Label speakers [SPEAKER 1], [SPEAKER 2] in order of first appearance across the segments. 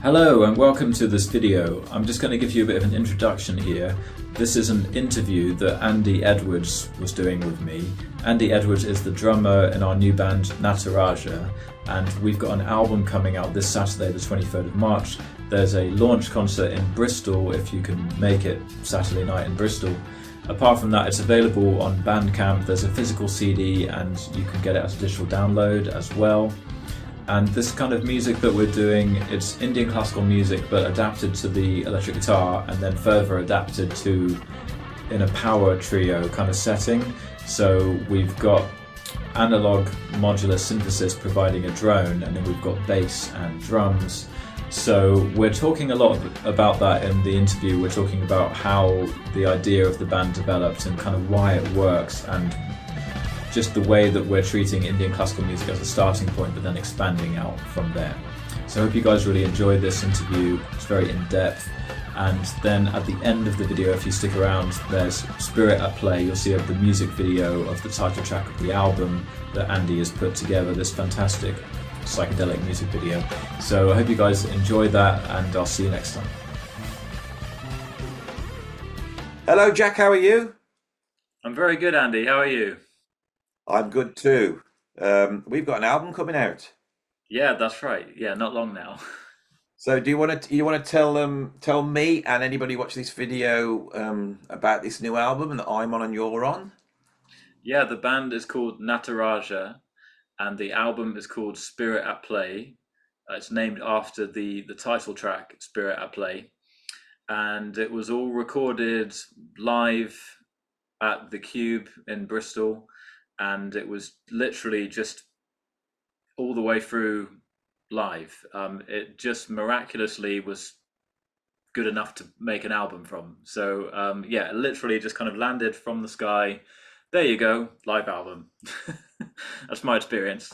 [SPEAKER 1] Hello and welcome to this video. I'm just going to give you a bit of an introduction here. This is an interview that Andy Edwards was doing with me. Andy Edwards is the drummer in our new band Nataraja, and we've got an album coming out this Saturday the 23rd of March. There's a launch concert in Bristol if you can make it Saturday night in Bristol. Apart from that, it's available on Bandcamp. There's a physical CD and you can get it as a digital download as well. And this kind of music that we're doing, it's Indian classical music but adapted to the electric guitar and then further adapted to in a power trio kind of setting. So we've got analog modular synthesis providing a drone, and then we've got bass and drums. So we're talking a lot about that in the interview. We're talking about how the idea of the band developed and kind of why it works, and just the way that we're treating Indian classical music as a starting point but then expanding out from there. So I hope you guys really enjoy this interview. It's very in-depth. And then at the end of the video, if you stick around, there's Spirit at Play. You'll see the music video of the title track of the album that Andy has put together, this fantastic psychedelic music video. So I hope you guys enjoy that, and I'll see you next time.
[SPEAKER 2] Hello Jack, how are you?
[SPEAKER 1] I'm very good, Andy. How are you?
[SPEAKER 2] I'm good too. We've got an album coming out.
[SPEAKER 1] Yeah, that's right. Yeah, not long now.
[SPEAKER 2] So do you want to tell me and anybody watching this video about this new album that I'm on and you're on?
[SPEAKER 1] Yeah, the band is called Nataraja and the album is called Spirit at Play. It's named after the title track, Spirit at Play. And it was all recorded live at the Cube in Bristol. And it was literally just all the way through live. It just miraculously was good enough to make an album from. So yeah, it literally just kind of landed from the sky. There you go, live album. That's my experience.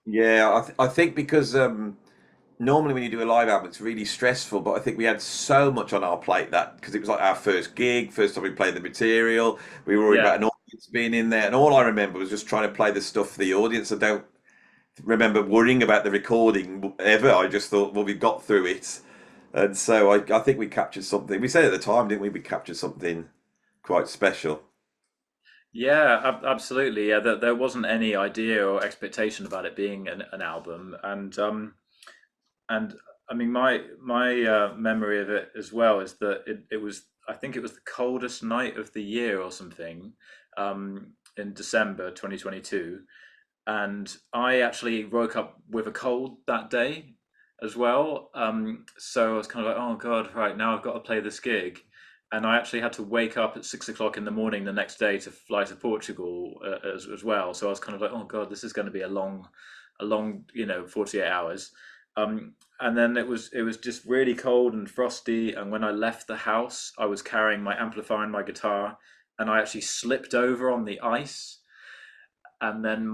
[SPEAKER 2] Yeah, I think because normally when you do a live album, it's really stressful. But I think we had so much on our plate that because it was like our first gig, first time we played the material, we were worried about an audience being in there, and all I remember was just trying to play the stuff for the audience. I don't remember worrying about the recording ever. I just thought, well, we got through it, and so I think we captured something. We said at the time, didn't we? We captured something quite special.
[SPEAKER 1] Yeah, absolutely. Yeah, there wasn't any idea or expectation about it being an album, and I mean my memory of it as well is that it was, I think it was the coldest night of the year or something, in December 2022, and I actually woke up with a cold that day as well. So I was kind of like, oh God, right now I've got to play this gig. And I actually had to wake up at 6 o'clock in the morning the next day to fly to Portugal as well. So I was kind of like, oh God, this is going to be a long, 48 hours. And then it was just really cold and frosty. And when I left the house, I was carrying my amplifier and my guitar, and I actually slipped over on the ice. And then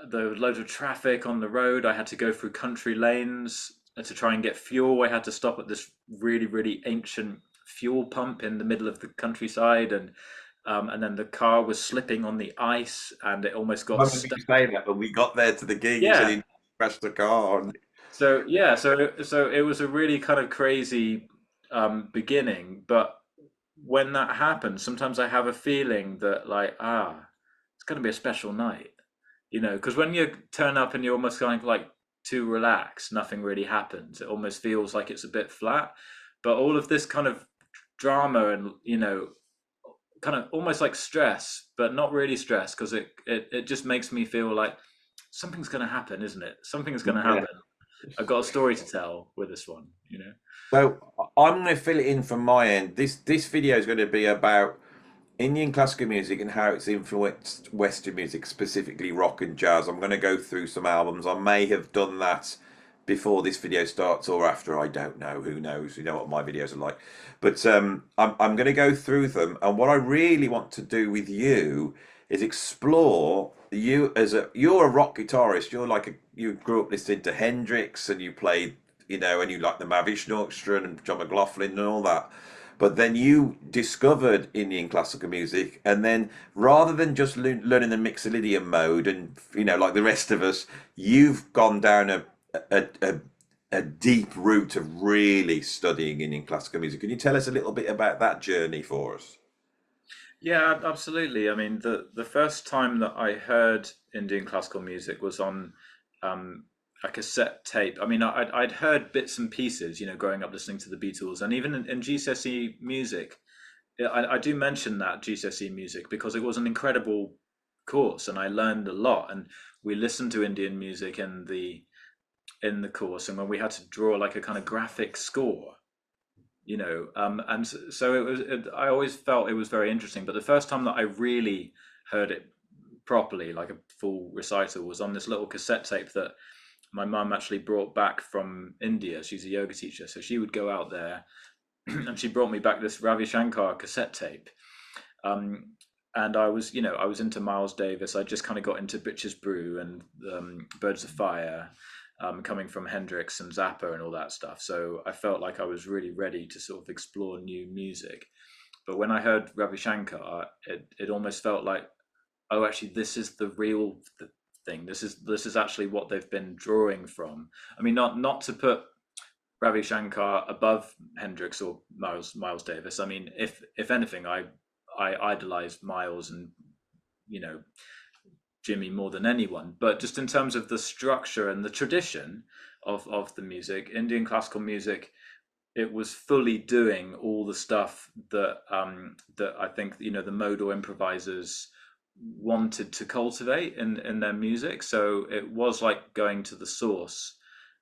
[SPEAKER 1] there was loads of traffic on the road. I had to go through country lanes to try and get fuel. I had to stop at this really, really ancient fuel pump in the middle of the countryside, and then the car was slipping on the ice, and it almost got
[SPEAKER 2] When
[SPEAKER 1] stuck.
[SPEAKER 2] you say that, but we got there to the gig, you said
[SPEAKER 1] Yeah.
[SPEAKER 2] you crashed the car.
[SPEAKER 1] So yeah, so it was a really kind of crazy beginning, but when that happens, sometimes I have a feeling that like, it's going to be a special night, because when you turn up and you're almost kind of like too relaxed, nothing really happens. It almost feels like it's a bit flat, but all of this kind of drama and kind of almost like stress, but not really stress, because it just makes me feel like something's going to happen, isn't it? Something's going to happen. I've got a story to tell with this one.
[SPEAKER 2] So I'm going to fill it in from my end. This video is going to be about Indian classical music and how it's influenced Western music, specifically rock and jazz. I'm going to go through some albums. I may have done that before this video starts or after. I don't know. Who knows? You know what my videos are like. But I'm going to go through them. And what I really want to do with you is explore you you're a rock guitarist. You grew up listening to Hendrix, and you played, and you like the Mahavishnu Orchestra and John McLaughlin and all that. But then you discovered Indian classical music, and then rather than just learning the Mixolydian mode and like the rest of us, you've gone down a a deep root of really studying Indian classical music. Can you tell us a little bit about that journey for us?
[SPEAKER 1] Yeah, absolutely. I mean, the first time that I heard Indian classical music was on um, a cassette tape. I mean, I'd heard bits and pieces, growing up listening to the Beatles, and even in GCSE music. Yeah, I do mention that GCSE music because it was an incredible course, and I learned a lot. And we listened to Indian music in the course, and when we had to draw like a kind of graphic score, and so I always felt it was very interesting. But the first time that I really heard it properly, like a full recital, was on this little cassette tape that my mum actually brought back from India. She's a yoga teacher, so she would go out there, and she brought me back this Ravi Shankar cassette tape. Um, and I was into Miles Davis. I just kind of got into Bitches Brew and Birds of Fire, coming from Hendrix and Zappa and all that stuff. So I felt like I was really ready to sort of explore new music. But when I heard Ravi Shankar, it almost felt like, oh, actually, this is the real thing. This is actually what they've been drawing from. I mean, not to put Ravi Shankar above Hendrix or Miles Davis. I mean, if anything, I idolized Miles and you know Jimmy more than anyone. But just in terms of the structure and the tradition of the music, Indian classical music, it was fully doing all the stuff that I think the modal improvisers wanted to cultivate in their music. So it was like going to the source.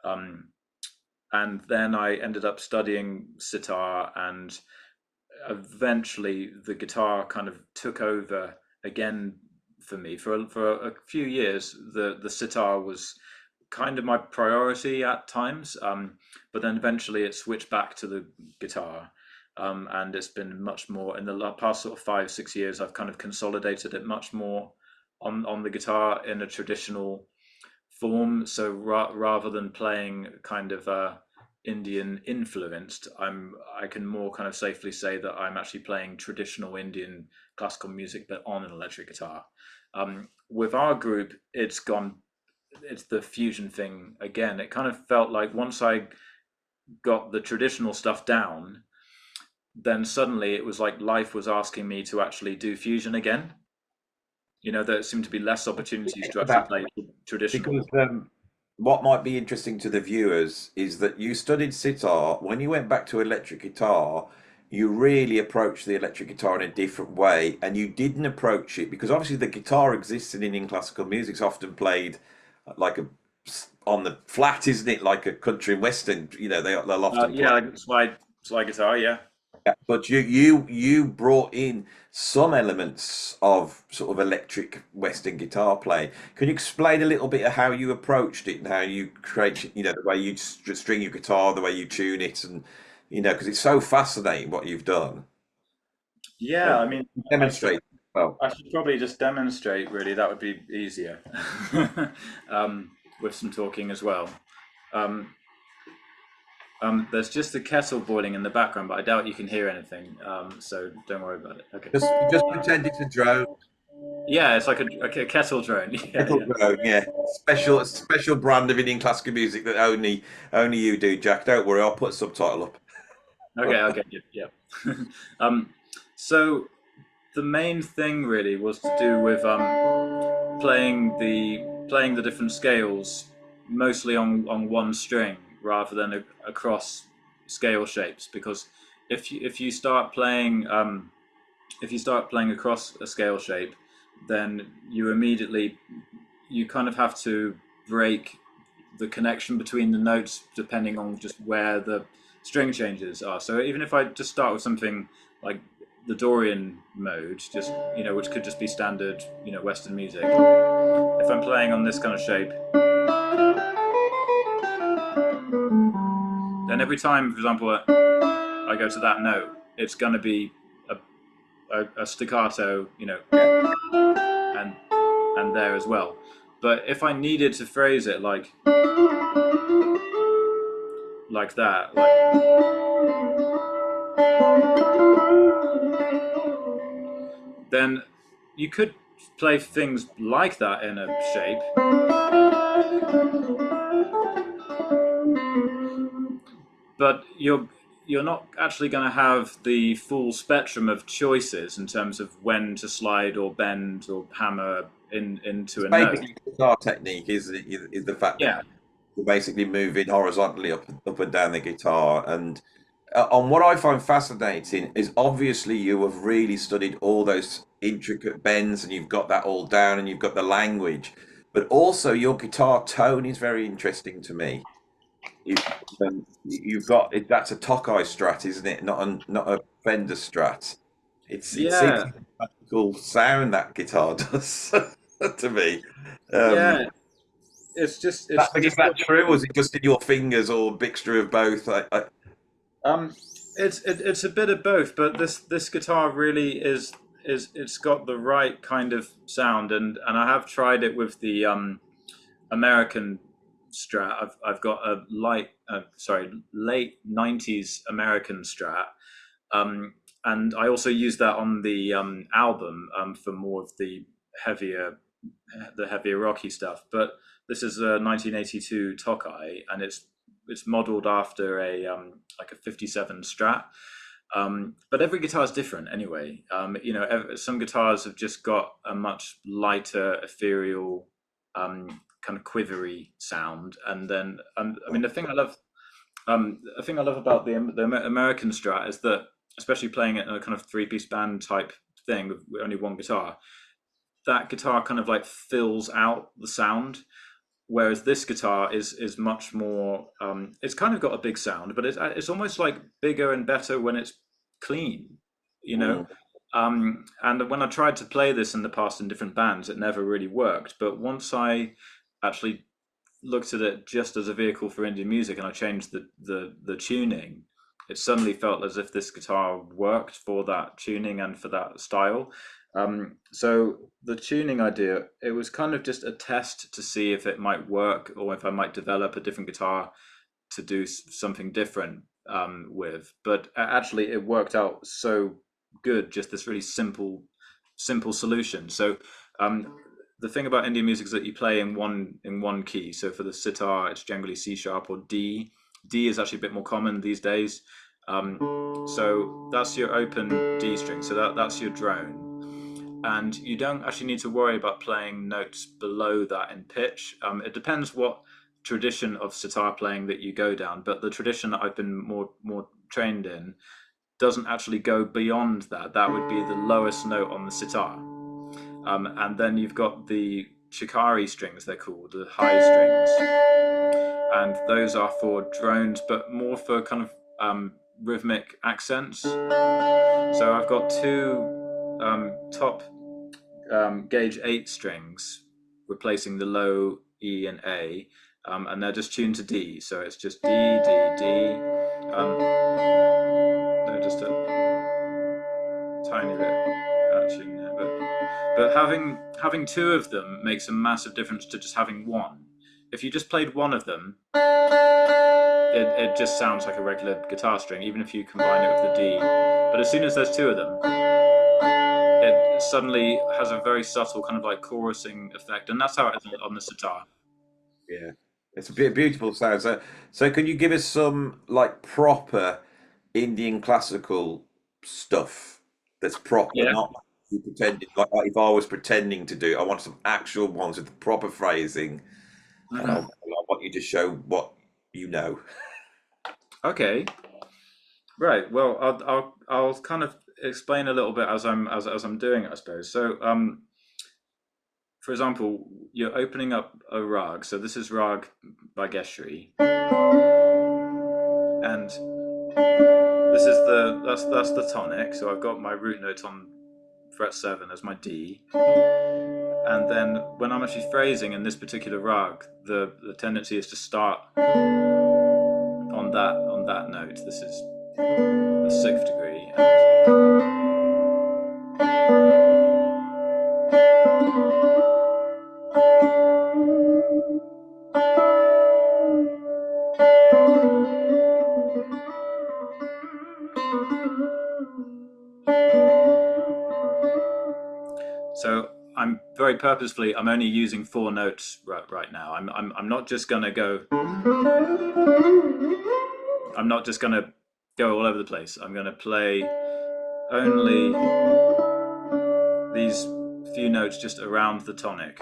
[SPEAKER 1] Um, and then I ended up studying sitar, and eventually the guitar kind of took over again for me. For a few years, the sitar was kind of my priority at times, but then eventually it switched back to the guitar. And it's been much more in the past sort of 5 6 years. I've kind of consolidated it much more on the guitar in a traditional form. So rather than playing kind of Indian influenced, I can more kind of safely say that I'm actually playing traditional Indian classical music, but on an electric guitar. With our group, it's the fusion thing again. It kind of felt like once I got the traditional stuff down, then suddenly it was like life was asking me to actually do fusion again. There seemed to be less opportunities to actually
[SPEAKER 2] About
[SPEAKER 1] play traditional.
[SPEAKER 2] because what might be interesting to the viewers is that you studied sitar. When you went back to electric guitar, you really approached the electric guitar in a different way, and you didn't approach it because obviously the guitar exists in Indian classical music. It's often played like a on the flat, isn't it? Like a country and western. They'll often play.
[SPEAKER 1] Yeah, like slide guitar. Yeah.
[SPEAKER 2] Yeah, but you brought in some elements of sort of electric Western guitar playing. Can you explain a little bit of how you approached it and how you create, the way you string your guitar, the way you tune it, and because it's so fascinating what you've done.
[SPEAKER 1] Yeah,
[SPEAKER 2] And
[SPEAKER 1] I mean,
[SPEAKER 2] demonstrate. Well,
[SPEAKER 1] I should probably just demonstrate, really. That would be easier, with some talking as well. Um, there's just a kettle boiling in the background, but I doubt you can hear anything. So don't worry about it. Okay.
[SPEAKER 2] just pretend it's a drone.
[SPEAKER 1] Yeah, it's like a kettle drone. Yeah,
[SPEAKER 2] Little
[SPEAKER 1] yeah.
[SPEAKER 2] drone, yeah. Special brand of Indian classical music that only you do, Jack. Don't worry, I'll put a subtitle up.
[SPEAKER 1] Okay, okay, yeah, yeah. um, so the main thing really was to do with playing the different scales mostly on one string rather than across scale shapes, because if you start playing across a scale shape, then you kind of have to break the connection between the notes depending on just where the string changes are. So even if I just start with something like the Dorian mode, just which could just be standard Western music. If I'm playing on this kind of shape, then every time, for example, I go to that note, it's going to be a staccato, and there as well. But if I needed to phrase it like that, then you could play things like that in a shape, but you're not actually going to have the full spectrum of choices in terms of when to slide or bend or hammer into
[SPEAKER 2] It's
[SPEAKER 1] a note.
[SPEAKER 2] basically guitar technique, isn't it? Is the fact that
[SPEAKER 1] Yeah,
[SPEAKER 2] you're basically moving horizontally up and down the guitar. And on what I find fascinating is obviously you have really studied all those intricate bends and you've got that all down and you've got the language, but also your guitar tone is very interesting to me. You, you've got it, that's a Tokai Strat, isn't it? Not a Fender Strat. It seems
[SPEAKER 1] yeah,
[SPEAKER 2] like a magical sound that guitar does to me.
[SPEAKER 1] yeah.
[SPEAKER 2] That,
[SPEAKER 1] It's
[SPEAKER 2] is
[SPEAKER 1] just
[SPEAKER 2] that true, or is it just in your fingers, or a mixture of both?
[SPEAKER 1] um, it's a bit of both, but this guitar really is it's got the right kind of sound, and I have tried it with the American Strat. I've got a late '90s American Strat, um, and I also use that on the album for more of the heavier rocky stuff. But this is a 1982 Tokai, and it's modeled after a like a '57 Strat. But every guitar is different anyway. Some guitars have just got a much lighter, ethereal, kind of quivery sound, and then I mean the thing I love about the American Strat is that, especially playing it in a kind of three-piece band type thing with only one guitar, that guitar kind of like fills out the sound, whereas this guitar is much more. It's kind of got a big sound, but it's almost like bigger and better when it's clean, you know.
[SPEAKER 2] Mm.
[SPEAKER 1] And when I tried to play this in the past in different bands, it never really worked. But once I actually looked at it just as a vehicle for Indian music, and I changed the tuning, it suddenly felt as if this guitar worked for that tuning and for that style. So the tuning idea, it was kind of just a test to see if it might work or if I might develop a different guitar to do something different with. But actually, it worked out so good. Just this really simple solution. So the thing about Indian music is that you play in one key. So for the sitar, it's generally C sharp or D. D is actually a bit more common these days. So that's your open D string. So that's your drone. And you don't actually need to worry about playing notes below that in pitch. It depends what tradition of sitar playing that you go down, but the tradition that I've been more trained in doesn't actually go beyond that. That would be the lowest note on the sitar. And then you've got the chikari strings, they're called, the high strings. And those are for drones, but more for kind of rhythmic accents. So I've got two top gauge 8 strings replacing the low E and A, and they're just tuned to D. So it's just D, D, D. They're just a tiny bit out of tune there, but having two of them makes a massive difference to just having one. If you just played one of them, it just sounds like a regular guitar string, even if you combine it with the D. But as soon as there's two of them, it suddenly has a very subtle kind of like chorusing effect, and that's how it is on the sitar.
[SPEAKER 2] Yeah, it's a beautiful sound. So can you give us some like proper Indian classical stuff that's proper,
[SPEAKER 1] Yeah.
[SPEAKER 2] not you pretending like if I was pretending to do it, I want some actual ones with proper phrasing, and I
[SPEAKER 1] Hmm.
[SPEAKER 2] want you to show what you know.
[SPEAKER 1] Okay. Right. Well, I'll kind of explain a little bit as I'm doing it, I suppose. So, for example, you're opening up a rag. So this is Rag by Geshri, and this is that's the tonic. So I've got my root note on fret 7 as my D, and then when I'm actually phrasing in this particular rag, the tendency is to start on that note. This is the 6th degree, so I'm very purposefully, I'm only using 4 notes right now. I'm not just gonna go I'm not just going to go all over the place. I'm going to play only these few notes just around the tonic.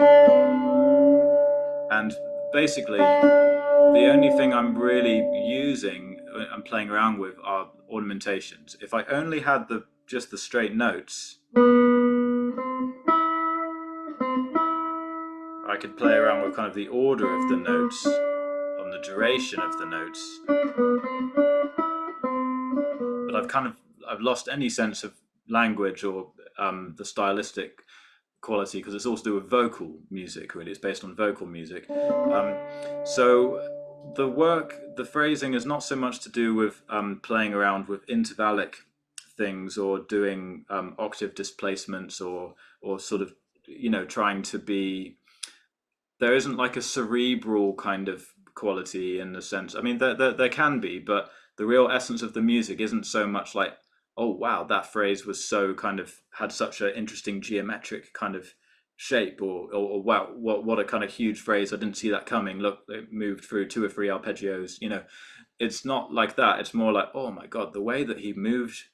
[SPEAKER 1] And basically, the only thing I'm really using and playing around with are ornamentations. If I only had just the straight notes, I could play around with kind of the order of the notes, on the duration of the notes. But I've lost any sense of language or the stylistic quality, because it's all to do with vocal music, really. It's based on vocal music. So the phrasing is not so much to do with playing around with intervallic things or doing octave displacements or sort of, trying to be. There isn't like a cerebral kind of quality in the sense. I mean, there can be, but the real essence of the music isn't so much like, oh wow, that phrase was so kind of had such an interesting geometric kind of shape, or wow, what a kind of huge phrase. I didn't see that coming. Look, it moved through 2 or 3 arpeggios. It's not like that. It's more like, oh my God, the way that he moved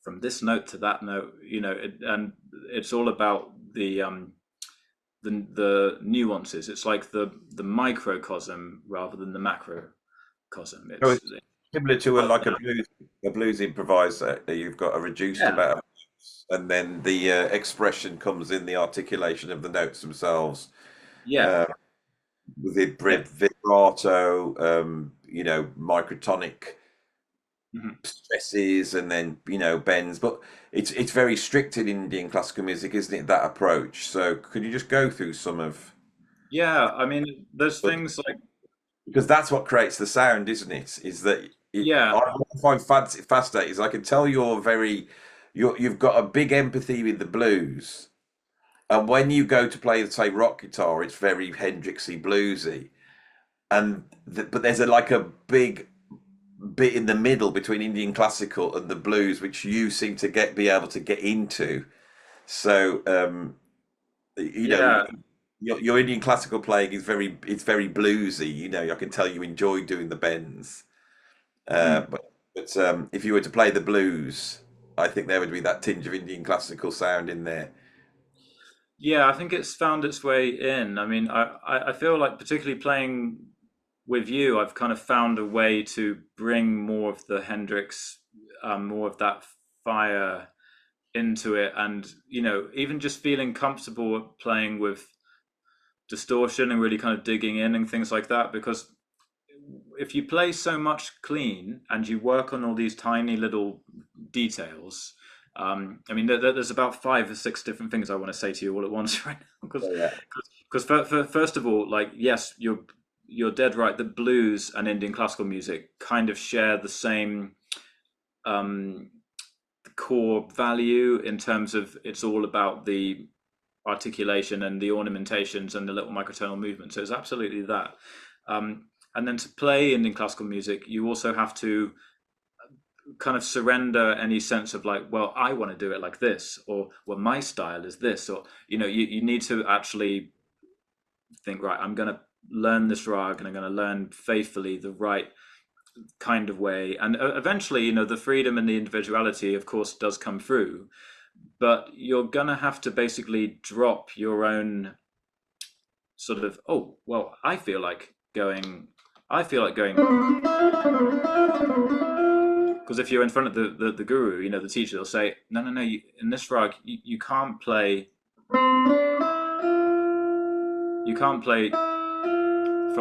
[SPEAKER 1] from this note to that note. And it's all about the nuances. It's like the microcosm rather than the macrocosm.
[SPEAKER 2] So it's similar to a blues improviser. You've got a reduced
[SPEAKER 1] Yeah,
[SPEAKER 2] amount of notes, and then the expression comes in the articulation of the notes themselves.
[SPEAKER 1] yeah,
[SPEAKER 2] Uh, with the
[SPEAKER 1] yeah.
[SPEAKER 2] vibrato, microtonic
[SPEAKER 1] Mhm.
[SPEAKER 2] stresses, and then bends. But it's very strict in Indian classical music, isn't it? That approach. So could you just go through some of?
[SPEAKER 1] Yeah, I mean, there's things like,
[SPEAKER 2] Because that's what creates the sound, isn't it? Is that
[SPEAKER 1] yeah,
[SPEAKER 2] what I find fascinating is I can tell you've got a big empathy with the blues, and when you go to play, say, rock guitar, it's very Hendrixy bluesy, but there's like a big bit in the middle between Indian classical and the blues, which you seem to be able to get into. So you know
[SPEAKER 1] yeah,
[SPEAKER 2] your Indian classical playing is very bluesy. I can tell you enjoy doing the bends.
[SPEAKER 1] mm,
[SPEAKER 2] But if you were to play the blues, I think there would be that tinge of Indian classical sound in there.
[SPEAKER 1] yeah. I think it's found its way in. I mean, I feel like particularly playing with you, I've kind of found a way to bring more of the Hendrix, more of that fire into it, and even just feeling comfortable playing with distortion and really kind of digging in and things like that. Because if you play so much clean and you work on all these tiny little details, I mean, there's about 5 or 6 different things I want to say to you all at once right now. Because
[SPEAKER 2] Oh, yeah.
[SPEAKER 1] first of all, like, yes, you're dead right. The blues and Indian classical music kind of share the same um, core value in terms of it's all about the articulation and the ornamentations and the little microtonal movement. So it's absolutely that. And then to play Indian classical music, you also have to kind of surrender any sense of like, well, I want to do it like this, or well, my style is this, or you need to actually think, right, I'm going to learn this rag and I'm going to learn faithfully the right kind of way. And eventually, the freedom and the individuality, of course, does come through, but you're going to have to basically drop your own sort of, oh, well, I feel like going because if you're in front of the guru, the teacher, they'll say, no, no, no, in this rag, you can't play, from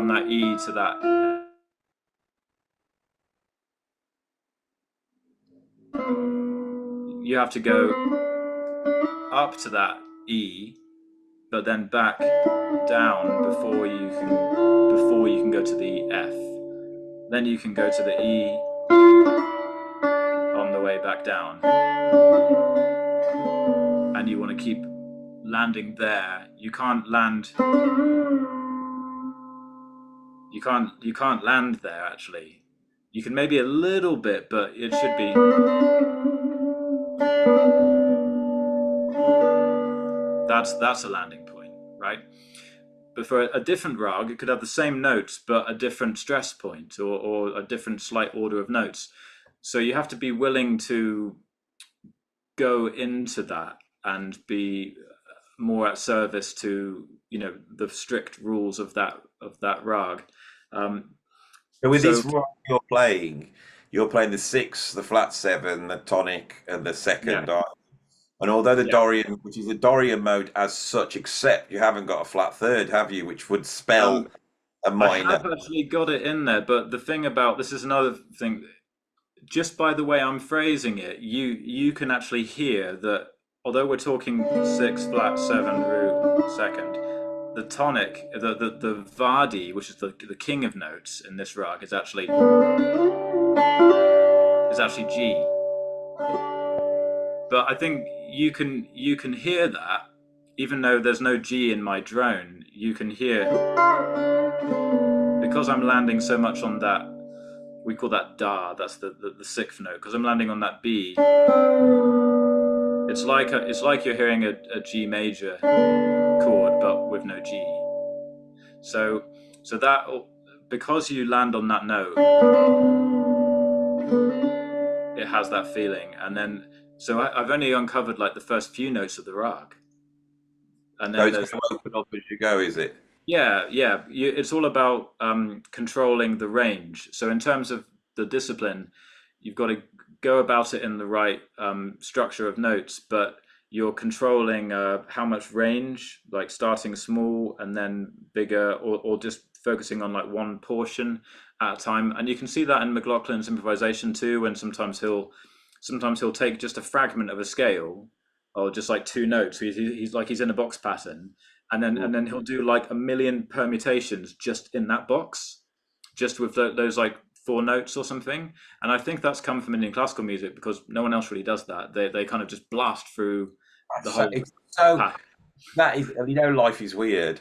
[SPEAKER 1] that E to that. You have to go up to that E, but then back down before you can go to the F. Then you can go to the E on the way back down, and you want to keep landing there. You can't land. You can't land there actually. You can maybe a little bit, but it should be. That's a landing point, right? but for a different rag, it could have the same notes but a different stress point, or a different slight order of notes. So you have to be willing to go into that and be more at service to, the strict rules of that rag. Um,
[SPEAKER 2] So with
[SPEAKER 1] so
[SPEAKER 2] this rock you're playing the sixth, the flat seven, the tonic, and the
[SPEAKER 1] yeah,
[SPEAKER 2] second. And although the
[SPEAKER 1] yeah.
[SPEAKER 2] Dorian, which is the Dorian mode as such, except you haven't got a flat third, have you? Which would spell
[SPEAKER 1] Um,
[SPEAKER 2] a
[SPEAKER 1] I
[SPEAKER 2] minor.
[SPEAKER 1] have actually got it in there, but the thing about this is another thing. Just by the way I'm phrasing it, you can actually hear that although we're talking six flat seven root second, the tonic, the Vadi, which is the king of notes in this rag, is actually G. But I think you can hear that even though there's no G in my drone. You can hear, because I'm landing so much on that. We call that Da. That's the sixth note. Because I'm landing on that B. It's like you're hearing a G major chord, but with no G. So that, because you land on that note, it has that feeling. And then, so I've only uncovered like the first few notes of the rag, and
[SPEAKER 2] So
[SPEAKER 1] then
[SPEAKER 2] it's
[SPEAKER 1] there's,
[SPEAKER 2] going to open up as you go, is it?
[SPEAKER 1] yeah, yeah. It's all about controlling the range. So in terms of the discipline, you've got to go about it in the right structure of notes, but you're controlling how much range, like starting small and then bigger, or just focusing on like one portion at a time. And you can see that in McLaughlin's improvisation too, when sometimes he'll take just a fragment of a scale, or just like two notes. He's like he's in a box pattern, and then he'll do like a million permutations just in that box, just with those like four notes or something. And I think that's come from Indian classical music, because no one else really does that. They kind of just blast through the
[SPEAKER 2] So,
[SPEAKER 1] whole
[SPEAKER 2] so
[SPEAKER 1] pattern.
[SPEAKER 2] that is, life is weird.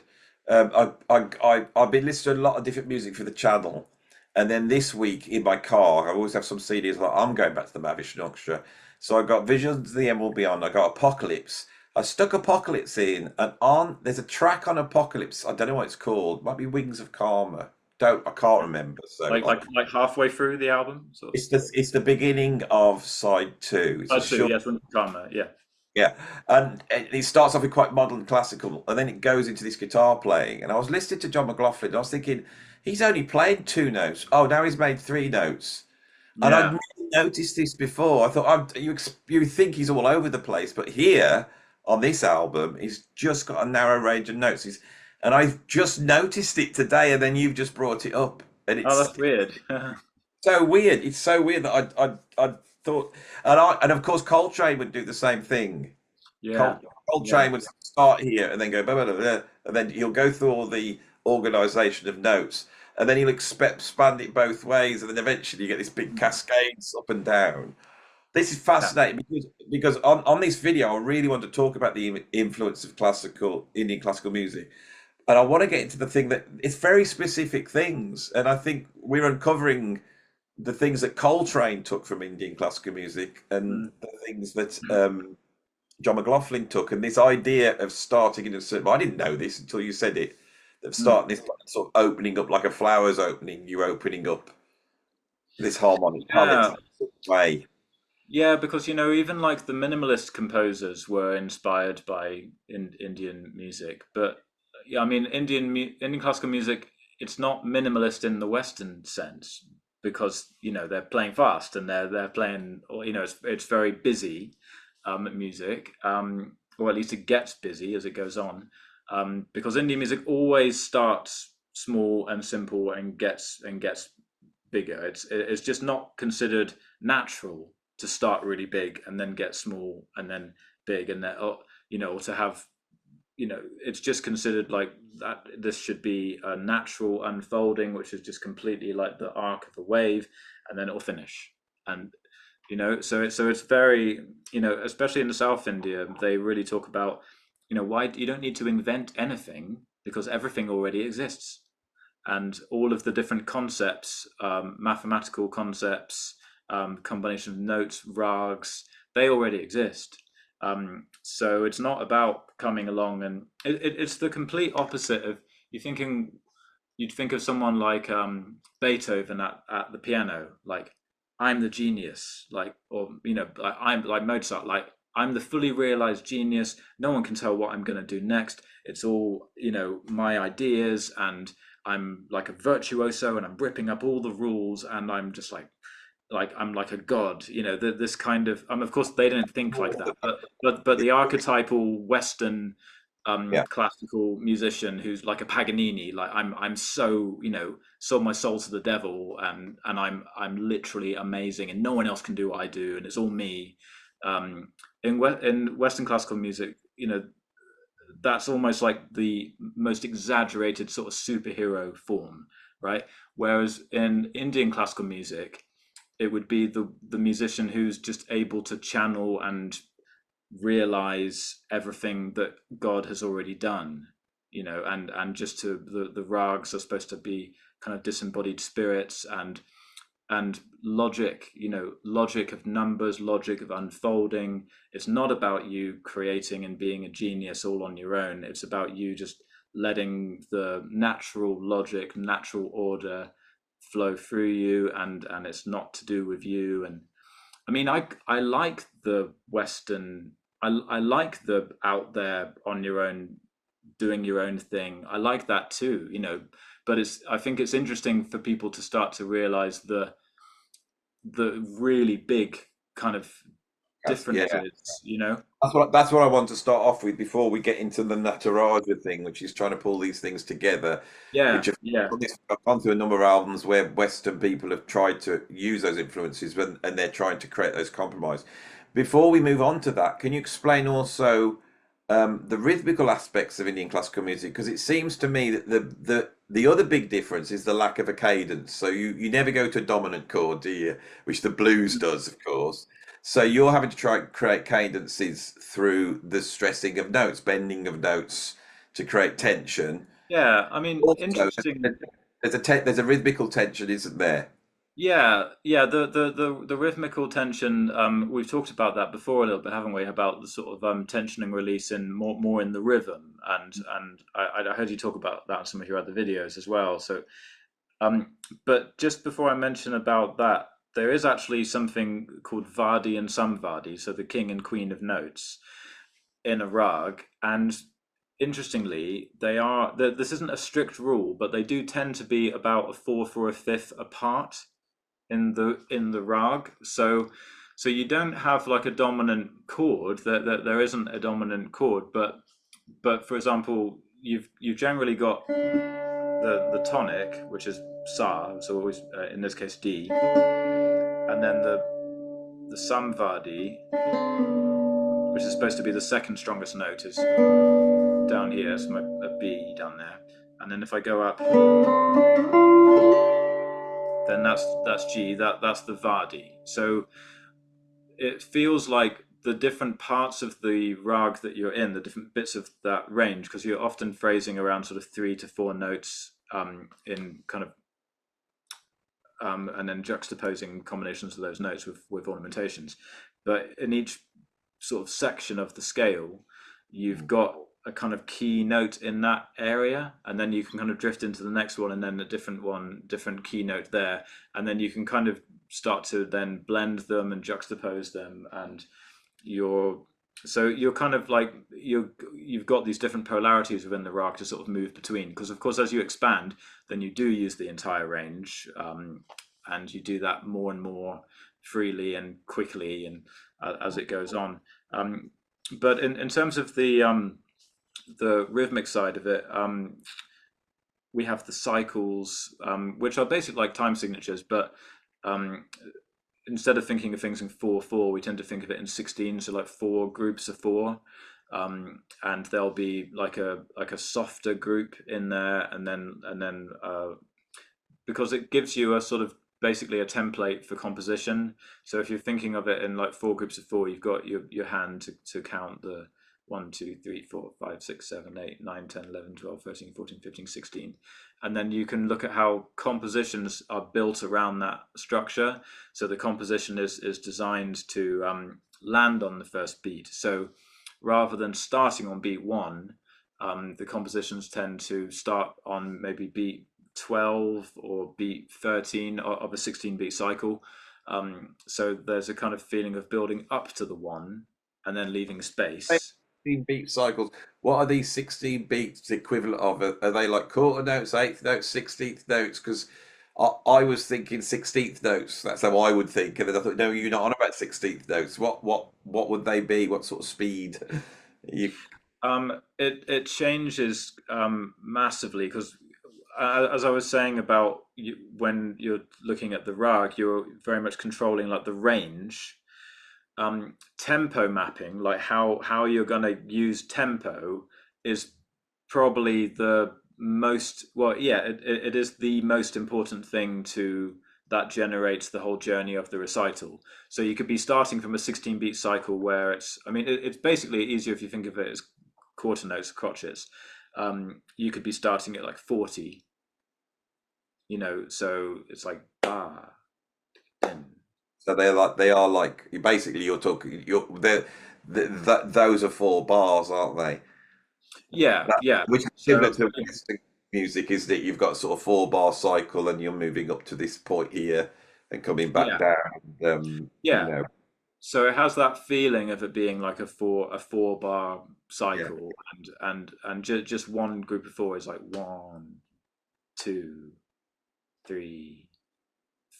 [SPEAKER 2] I've been listening to a lot of different music for the channel, and then this week in my car, I always have some CDs. Like I'm going back to the Mahavishnu Orchestra, so I got Visions of the End Will Beyond. I got Apocalypse. I stuck Apocalypse in, and on there's a track on Apocalypse. I don't know what it's called. Might be Wings of Karma. Don't I can't remember. So
[SPEAKER 1] Like halfway through the album, sort of.
[SPEAKER 2] it's the beginning of side two. It's
[SPEAKER 1] Oh,
[SPEAKER 2] a
[SPEAKER 1] two,
[SPEAKER 2] short.
[SPEAKER 1] yes, drama, yeah.
[SPEAKER 2] Yeah, and it starts off with quite modern classical, and then it goes into this guitar playing. And I was listening to John McLaughlin, and I was thinking, he's only played two notes. Oh, now he's made three notes, and I'd
[SPEAKER 1] Yeah.
[SPEAKER 2] never noticed this before. I thought, you think he's all over the place, but here on this album, he's just got a narrow range of notes. And I've just noticed it today, and then you've just brought it up, and
[SPEAKER 1] Oh,
[SPEAKER 2] it's
[SPEAKER 1] that's weird.
[SPEAKER 2] so weird. It's so weird that I thought, and of course Coltrane would do the same thing.
[SPEAKER 1] Yeah, yeah.
[SPEAKER 2] Coltrane would start here and then go blah, blah, blah, blah, and then he'll go through all the organization of notes, and then he'll expand it both ways, and then eventually you get this big cascades up and down. This is
[SPEAKER 1] Yeah.
[SPEAKER 2] fascinating because on this video I really want to talk about the influence of Indian classical music, and I want to get into the thing that it's very specific things, and I think we're uncovering the things that Coltrane took from Indian classical music and
[SPEAKER 1] Mm.
[SPEAKER 2] the things that John McLaughlin took, and this idea of starting in a certain. Well, I didn't know this until you said it. Of
[SPEAKER 1] Mm.
[SPEAKER 2] starting this sort of opening up like a flower's opening, you opening up this harmonic palette
[SPEAKER 1] Yeah.
[SPEAKER 2] in a way.
[SPEAKER 1] Yeah, because even like the minimalist composers were inspired by Indian music, but yeah, I mean Indian classical music, it's not minimalist in the Western sense, because they're playing fast, and they're playing, or it's very busy music, or at least it gets busy as it goes on, because Indian music always starts small and simple and gets bigger. It's just not considered natural to start really big and then get small and then big, and then, or to have, it's just considered like that. This should be a natural unfolding, which is just completely like the arc of a wave, and then it'll finish. And so it's very, especially in the South India, they really talk about, why you don't need to invent anything, because everything already exists, and all of the different concepts, mathematical concepts, combination of notes, rags, they already exist. So it's not about coming along, and it's the complete opposite of, you'd think of someone like Beethoven at the piano, like I'm the genius, like, or like I'm like Mozart, like I'm the fully realized genius. No one can tell what I'm going to do next. It's all my ideas, and I'm like a virtuoso, and I'm ripping up all the rules, and I'm just like I'm like a god. This kind of of course they don't think like that, but the archetypal Western
[SPEAKER 2] Yeah.
[SPEAKER 1] classical musician who's like a Paganini, like I'm so sold my soul to the devil, and I'm literally amazing, and no one else can do what I do, and it's all me. um in Western classical music, that's almost like the most exaggerated sort of superhero form, right? Whereas in Indian classical music, it would be the musician who's just able to channel and realize everything that God has already done, and just to the rags are supposed to be kind of disembodied spirits, and logic, logic of numbers, logic of unfolding. It's not about you creating and being a genius all on your own. It's about you just letting the natural logic, natural order flow through you, and it's not to do with you. And I mean, I like the Western. I like the out there on your own, doing your own thing. I like that too, But I think it's interesting for people to start to realize the really big kind of
[SPEAKER 2] Yeah.
[SPEAKER 1] differences.
[SPEAKER 2] That's what I want to start off with before we get into the Nataraja thing, which is trying to pull these things together.
[SPEAKER 1] Yeah,
[SPEAKER 2] Which
[SPEAKER 1] yeah,
[SPEAKER 2] I've gone through a number of albums where Western people have tried to use those influences, and they're trying to create those compromise. Before we move on to that, can you explain also the rhythmical aspects of Indian classical music? Because it seems to me that the other big difference is the lack of a cadence. So you never go to a dominant chord, do you? Which the blues does, of course. So you're having to try and create cadences through the stressing of notes, bending of notes to create tension.
[SPEAKER 1] yeah. I mean,
[SPEAKER 2] Also,
[SPEAKER 1] interesting.
[SPEAKER 2] there's a rhythmical tension, isn't there?
[SPEAKER 1] Yeah, yeah. The rhythmical tension. We've talked about that before a little bit, haven't we? About the sort of tension and release in more in the rhythm, and I heard you talk about that in some of your other videos as well. So, but just before I mention about that, there is actually something called Vadi and Samvadi, so the king and queen of notes in a rag. And interestingly, this isn't a strict rule, but they do tend to be about a fourth or a fifth apart in the rag. So you don't have like a dominant chord. That there isn't a dominant chord, but for example, you've generally got the tonic, which is sa, so always in this case D, and then the samvadi, which is supposed to be the second strongest note, is down here, so a B down there, and then if I go up, then that's G. That's the vadi. So it feels like the different parts of the rag that you're in, the different bits of that range, because you're often phrasing around sort of 3 to 4 notes in kind of and then juxtaposing combinations of those notes with ornamentations. But in each sort of section of the scale, you've got a kind of key note in that area, and then you can kind of drift into the next one, and then a different key note there, and then you can kind of start to then blend them and juxtapose them, and you're kind of like you've got these different polarities within the rag to sort of move between, because of course as you expand, then you do use the entire range, and you do that more and more freely and quickly, and as it goes on. But in terms of the rhythmic side of it, we have the cycles, which are basically like time signatures, but um, instead of thinking of things in 4/4, we tend to think of it in 16, so like 4 groups of 4. And there'll be like a softer group in there, and then because it gives you a sort of basically a template for composition. So if you're thinking of it in like 4 groups of 4, you've got your hand to count the 1, 2, 3, 4, 5, 6, 7, 8, 9, 10, 11, 12, 13, 14, 15, 16. And then you can look at how compositions are built around that structure. So the composition is designed to land on the first beat. So rather than starting on beat 1, The compositions tend to start on maybe beat 12 or beat 13 of a 16 beat cycle. So there's a kind of feeling of building up to the one and then leaving space.
[SPEAKER 2] 16 beat cycles. What are these 16 beats equivalent of? Are they like quarter notes, eighth notes, 16th notes? Because I was thinking 16th notes. That's how I would think. And then I thought, no, you're not on about 16th notes. What would they be? What sort of speed? You,
[SPEAKER 1] It changes massively because, as I was saying about you, when you're looking at the rag, you're very much controlling like the range. Tempo mapping, like how you're going to use tempo, is probably the most well, yeah, it is the most important thing to that generates the whole journey of the recital. So you could be starting from a 16 beat cycle where it's, I mean, it's basically easier if you think of it as quarter notes, crotchets. You could be starting at like 40, so it's like din.
[SPEAKER 2] so they are like basically you're talking those are four bars, aren't they?
[SPEAKER 1] Yeah,
[SPEAKER 2] That,
[SPEAKER 1] yeah.
[SPEAKER 2] which is similar
[SPEAKER 1] So
[SPEAKER 2] to Western music, is that you've got sort of 4 bar cycle and you're moving up to this point here and coming back
[SPEAKER 1] yeah,
[SPEAKER 2] down. You
[SPEAKER 1] yeah.
[SPEAKER 2] know,
[SPEAKER 1] So it has that feeling of it being like a four bar
[SPEAKER 2] yeah.
[SPEAKER 1] cycle, and just one group of four is like one, two, three,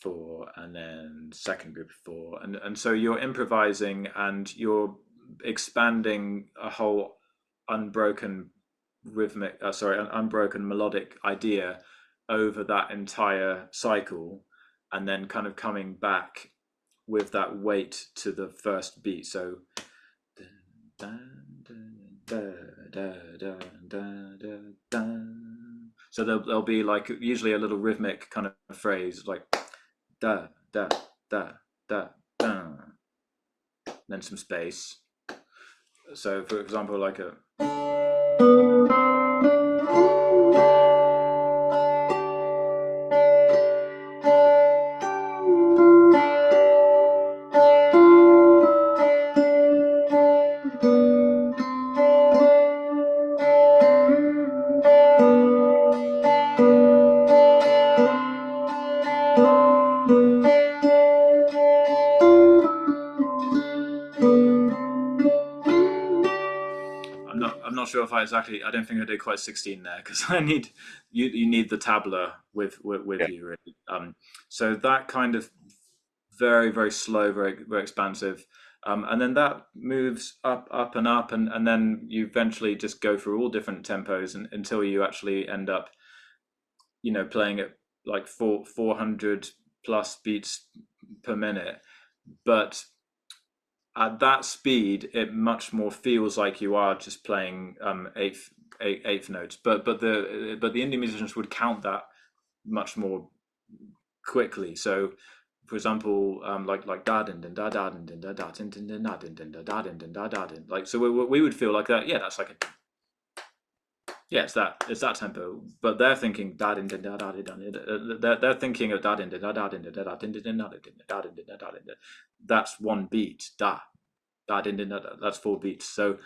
[SPEAKER 1] four, and then second group of four, and so you're improvising and you're expanding a whole unbroken an unbroken melodic idea over that entire cycle, and then kind of coming back with that weight to the first beat. So so there'll be like usually a little rhythmic kind of phrase like da da da da da, then some space. So for example, like a I'm not sure if I don't think I did quite 16 there because I need you need the tabla with
[SPEAKER 2] Yeah.
[SPEAKER 1] you really. So that kind of very very slow, very very expansive, and then that moves up and up, and then you eventually just go through all different tempos until you actually end up playing at like 400 plus beats per minute, but at that speed, it much more feels like you are just playing eighth notes. But the Indian musicians would count that much more quickly. So, for example, like da din din da da din din da da din din din da din din da da din din da da din. Like so, we would feel like that. Yeah, that's like a yeah, it's that tempo. But they're thinking da din din da da din da din. They're thinking of da din din da da din da da din din da din da din da da din. That's one beat da. That's 4 beats. So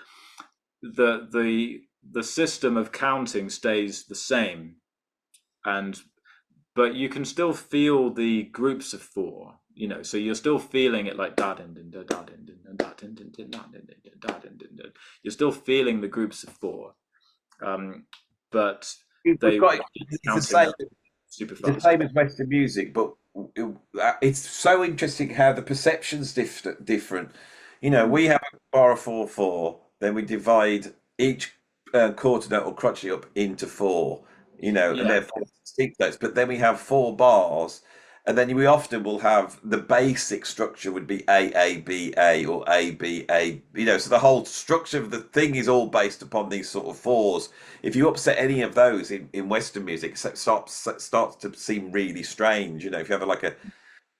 [SPEAKER 1] the system of counting stays the same, and but you can still feel the groups of four. So you're still feeling it like da din din da da din din da din din din da din din da din din din. You're still feeling the groups of four, but
[SPEAKER 2] We've
[SPEAKER 1] they
[SPEAKER 2] got it's the
[SPEAKER 1] counting
[SPEAKER 2] same.
[SPEAKER 1] up super
[SPEAKER 2] It's the
[SPEAKER 1] fast.
[SPEAKER 2] same as Western music, but it's so interesting how the perception's different.
[SPEAKER 1] Mm.
[SPEAKER 2] We have a bar of 4/4, then we divide each quarter note or crotchet up into four, and
[SPEAKER 1] Yeah,
[SPEAKER 2] therefore 16 notes. But then we have 4 bars, and then we often will have the basic structure would be A or A. So the whole structure of the thing is all based upon these sort of fours. If you upset any of those in Western music, it starts to seem really strange. If you have like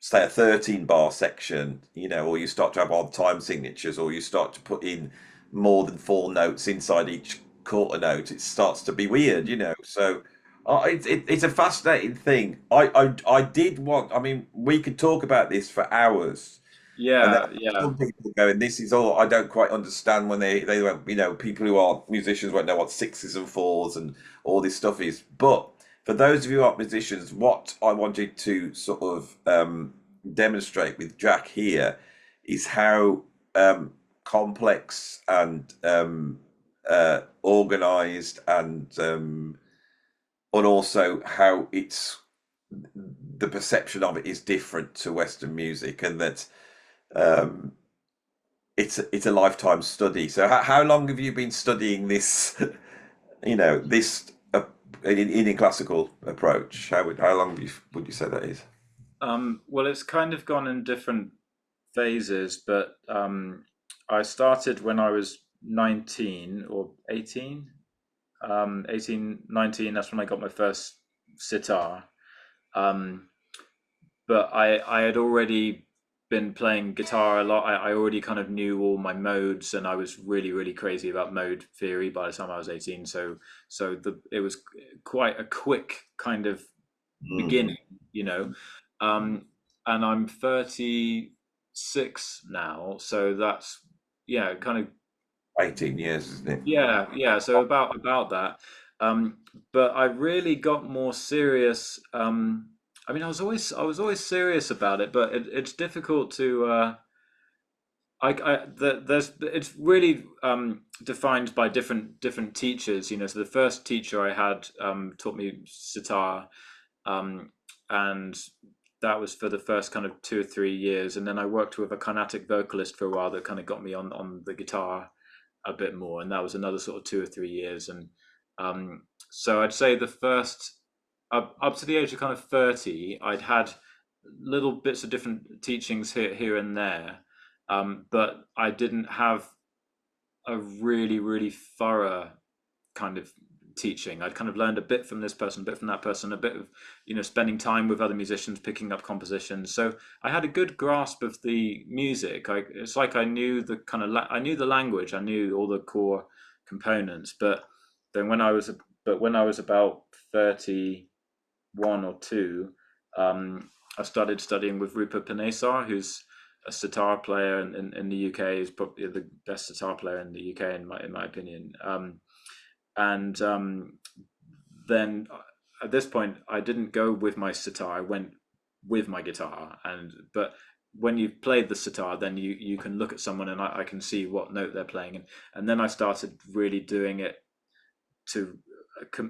[SPEAKER 2] say a 13 bar section, or you start to have odd time signatures, or you start to put in more than 4 notes inside each quarter note, it starts to be weird. So it's a fascinating thing. I did want. I mean, we could talk about this for hours. And then
[SPEAKER 1] Yeah, yeah.
[SPEAKER 2] some people go, and this is all I don't quite understand when they went, people who are musicians won't know what sixes and fours and all this stuff is. But for those of you who aren't musicians, what I wanted to sort of demonstrate with Jack here is how complex and organized and also how the perception of it is different to Western music, and that um, it's a lifetime study. So how long have you been studying this? This Indian classical approach. How long would you say that is?
[SPEAKER 1] Well, it's kind of gone in different phases, but I started when I was 19 or 18. 18, 19, that's when I got my first sitar. Um, but I had already been playing guitar a lot. I already kind of knew all my modes, and I was really, really crazy about mode theory by the time I was 18. It was quite a quick kind of
[SPEAKER 2] Mm.
[SPEAKER 1] beginning, you know. Um, and I'm 36 now, so that's yeah, kind of
[SPEAKER 2] 18 years, isn't it?
[SPEAKER 1] yeah, yeah. So about that. Um, but I really got more serious. I mean, I was always serious about it, but it's difficult to. There's it's really defined by different teachers. You know, so the first teacher I had taught me sitar, um, and that was for the first kind of 2 or 3 years, and then I worked with a Carnatic vocalist for a while that kind of got me on the guitar a bit more, and that was another sort of 2 or 3 years, and so I'd say the first up to the age of kind of 30, I'd had little bits of different teachings here and there, but I didn't have a really really thorough kind of teaching. I'd kind of learned a bit from this person, a bit from that person, a bit of, spending time with other musicians, picking up compositions. So I had a good grasp of the music. It's like I knew the kind of I knew the language, I knew all the core components. But then when I was about 31 or 2, I started studying with Rupa Panesar, who's a sitar player in the UK. Is probably the best sitar player in the UK in my opinion. And then at this point, I didn't go with my sitar. I went with my guitar. But when you've played the sitar, then you can look at someone and I can see what note they're playing, and then I started really doing it to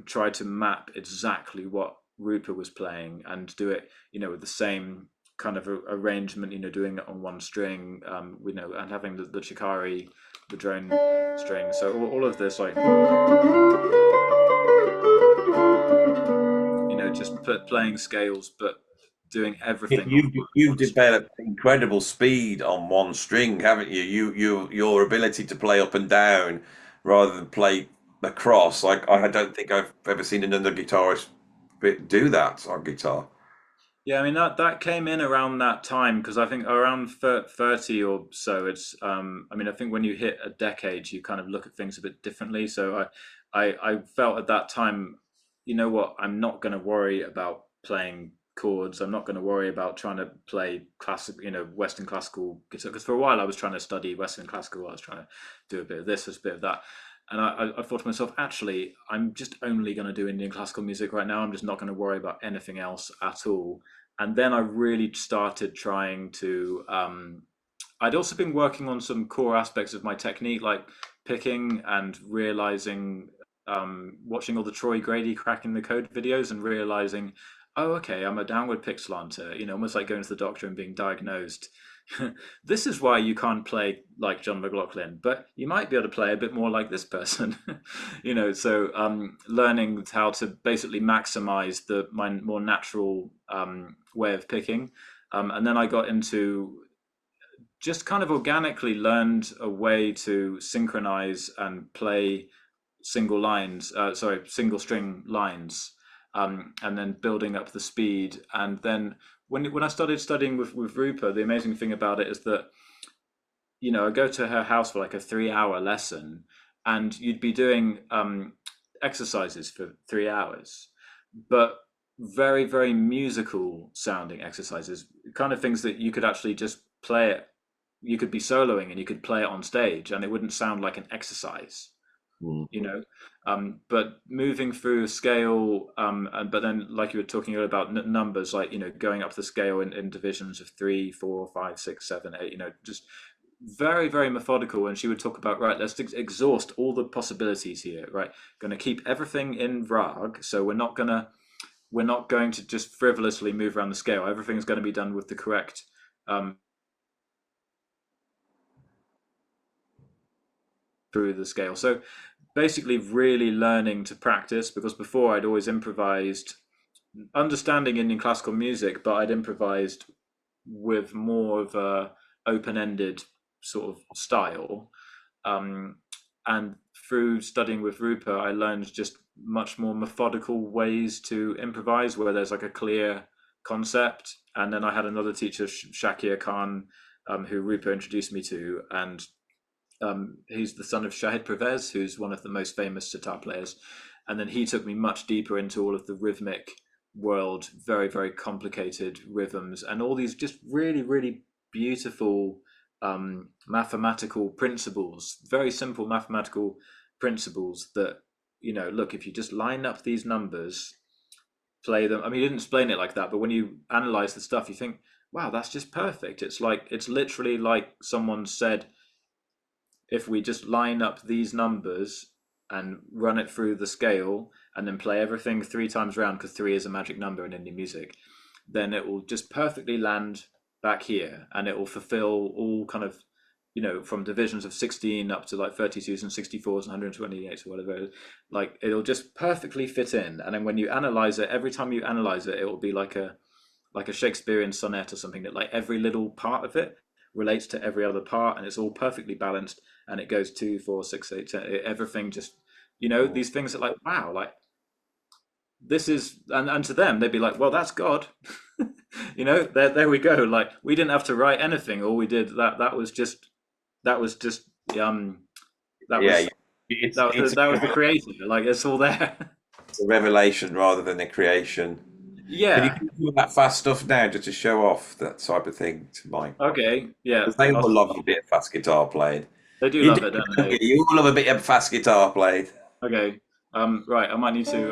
[SPEAKER 1] try to map exactly what Rupa was playing and do it, with the same kind of arrangement, doing it on one string, and having the chikari, the drone string. So all of this, like, just playing scales, but doing everything on
[SPEAKER 2] You've
[SPEAKER 1] one string.
[SPEAKER 2] developed incredible speed on one string, haven't you? Your ability to play up and down rather than play across. Like I don't think I've ever seen another guitarist do that on guitar.
[SPEAKER 1] Yeah, I mean that came in around that time because I think around 30 or so. I mean, I think when you hit a decade, you kind of look at things a bit differently. So I felt at that time, you know what, I'm not going to worry about playing chords. I'm not going to worry about trying to play classic, Western classical guitar. Because for a while I was trying to study Western classical. I was trying to do a bit of this, a bit of that. And I thought to myself, actually, I'm just only going to do Indian classical music right now. I'm just not going to worry about anything else at all. And then I really started trying to. I'd also been working on some core aspects of my technique, like picking and realizing, watching all the Troy Grady cracking the code videos and realizing, oh, okay, I'm a downward pick slanter, almost like going to the doctor and being diagnosed. This is why you can't play like John McLaughlin, but you might be able to play a bit more like this person. So learning how to basically maximize my more natural way of picking. And then I got into just kind of organically learned a way to synchronize and play single string lines, and then building up the speed. And then when I started studying with Rupa, the amazing thing about it is that, I go to her house for like a 3 hour lesson, and you'd be doing exercises for 3 hours, but very, very musical sounding exercises, kind of things that you could actually just play it you could be soloing and you could play it on stage and it wouldn't sound like an exercise,
[SPEAKER 2] Mm.
[SPEAKER 1] you know. But moving through a scale, but then like you were talking earlier about numbers, like, you know, going up the scale in divisions of 3, 4, 5, 6, 7, 8, you know, just very, very methodical. And she would talk about, right, let's exhaust all the possibilities here, right? Going to keep everything in rag, so we're not going to just frivolously move around the scale. Everything's going to be done with the correct through the scale. So basically really learning to practice, because before I'd always improvised, understanding Indian classical music, but I'd improvised with more of a open-ended sort of style. And through studying with Rupa, I learned just much more methodical ways to improvise, where there's like a clear concept. And then I had another teacher, Shakir Khan, who Rupa introduced me to, and he's the son of Shahid Pervez, who's one of the most famous sitar players. And then he took me much deeper into all of the rhythmic world, very, very complicated rhythms, and all these just really, really beautiful mathematical principles, very simple mathematical principles that, you know, look, if you just line up these numbers, play them. I mean, he didn't explain it like that, but when you analyze the stuff, you think, wow, that's just perfect. It's like, it's literally like someone said, if we just line up these numbers and run it through the scale and then play everything 3 times round, because 3 is a magic number in Indian music, then it will just perfectly land back here, and it will fulfill all kind of, you know, from divisions of 16 up to like 32s and 64s and 128s or whatever. Like, it'll just perfectly fit in. And then when you analyze it, every time you analyze it, it will be like a Shakespearean sonnet or something, that like every little part of it relates to every other part, and it's all perfectly balanced, and it goes 2, 4, 6, 8, 10, everything just, you know, these things are like, wow, like this is, and to them they'd be like, well, that's God. You know, there we go. Like, we didn't have to write anything. All we did, that was just that was
[SPEAKER 2] Yeah, it's
[SPEAKER 1] that was the creator. Like, it's all there.
[SPEAKER 2] a revelation rather than a creation. Can you
[SPEAKER 1] Yeah.
[SPEAKER 2] do that fast stuff now, just to show off that type of thing to Mike?
[SPEAKER 1] Okay. Yeah.
[SPEAKER 2] Because they all love a bit of fast guitar played.
[SPEAKER 1] They do
[SPEAKER 2] You
[SPEAKER 1] love
[SPEAKER 2] do,
[SPEAKER 1] it, don't
[SPEAKER 2] don't you?
[SPEAKER 1] they?
[SPEAKER 2] You all love a bit of fast guitar played.
[SPEAKER 1] Okay. Right. I might need to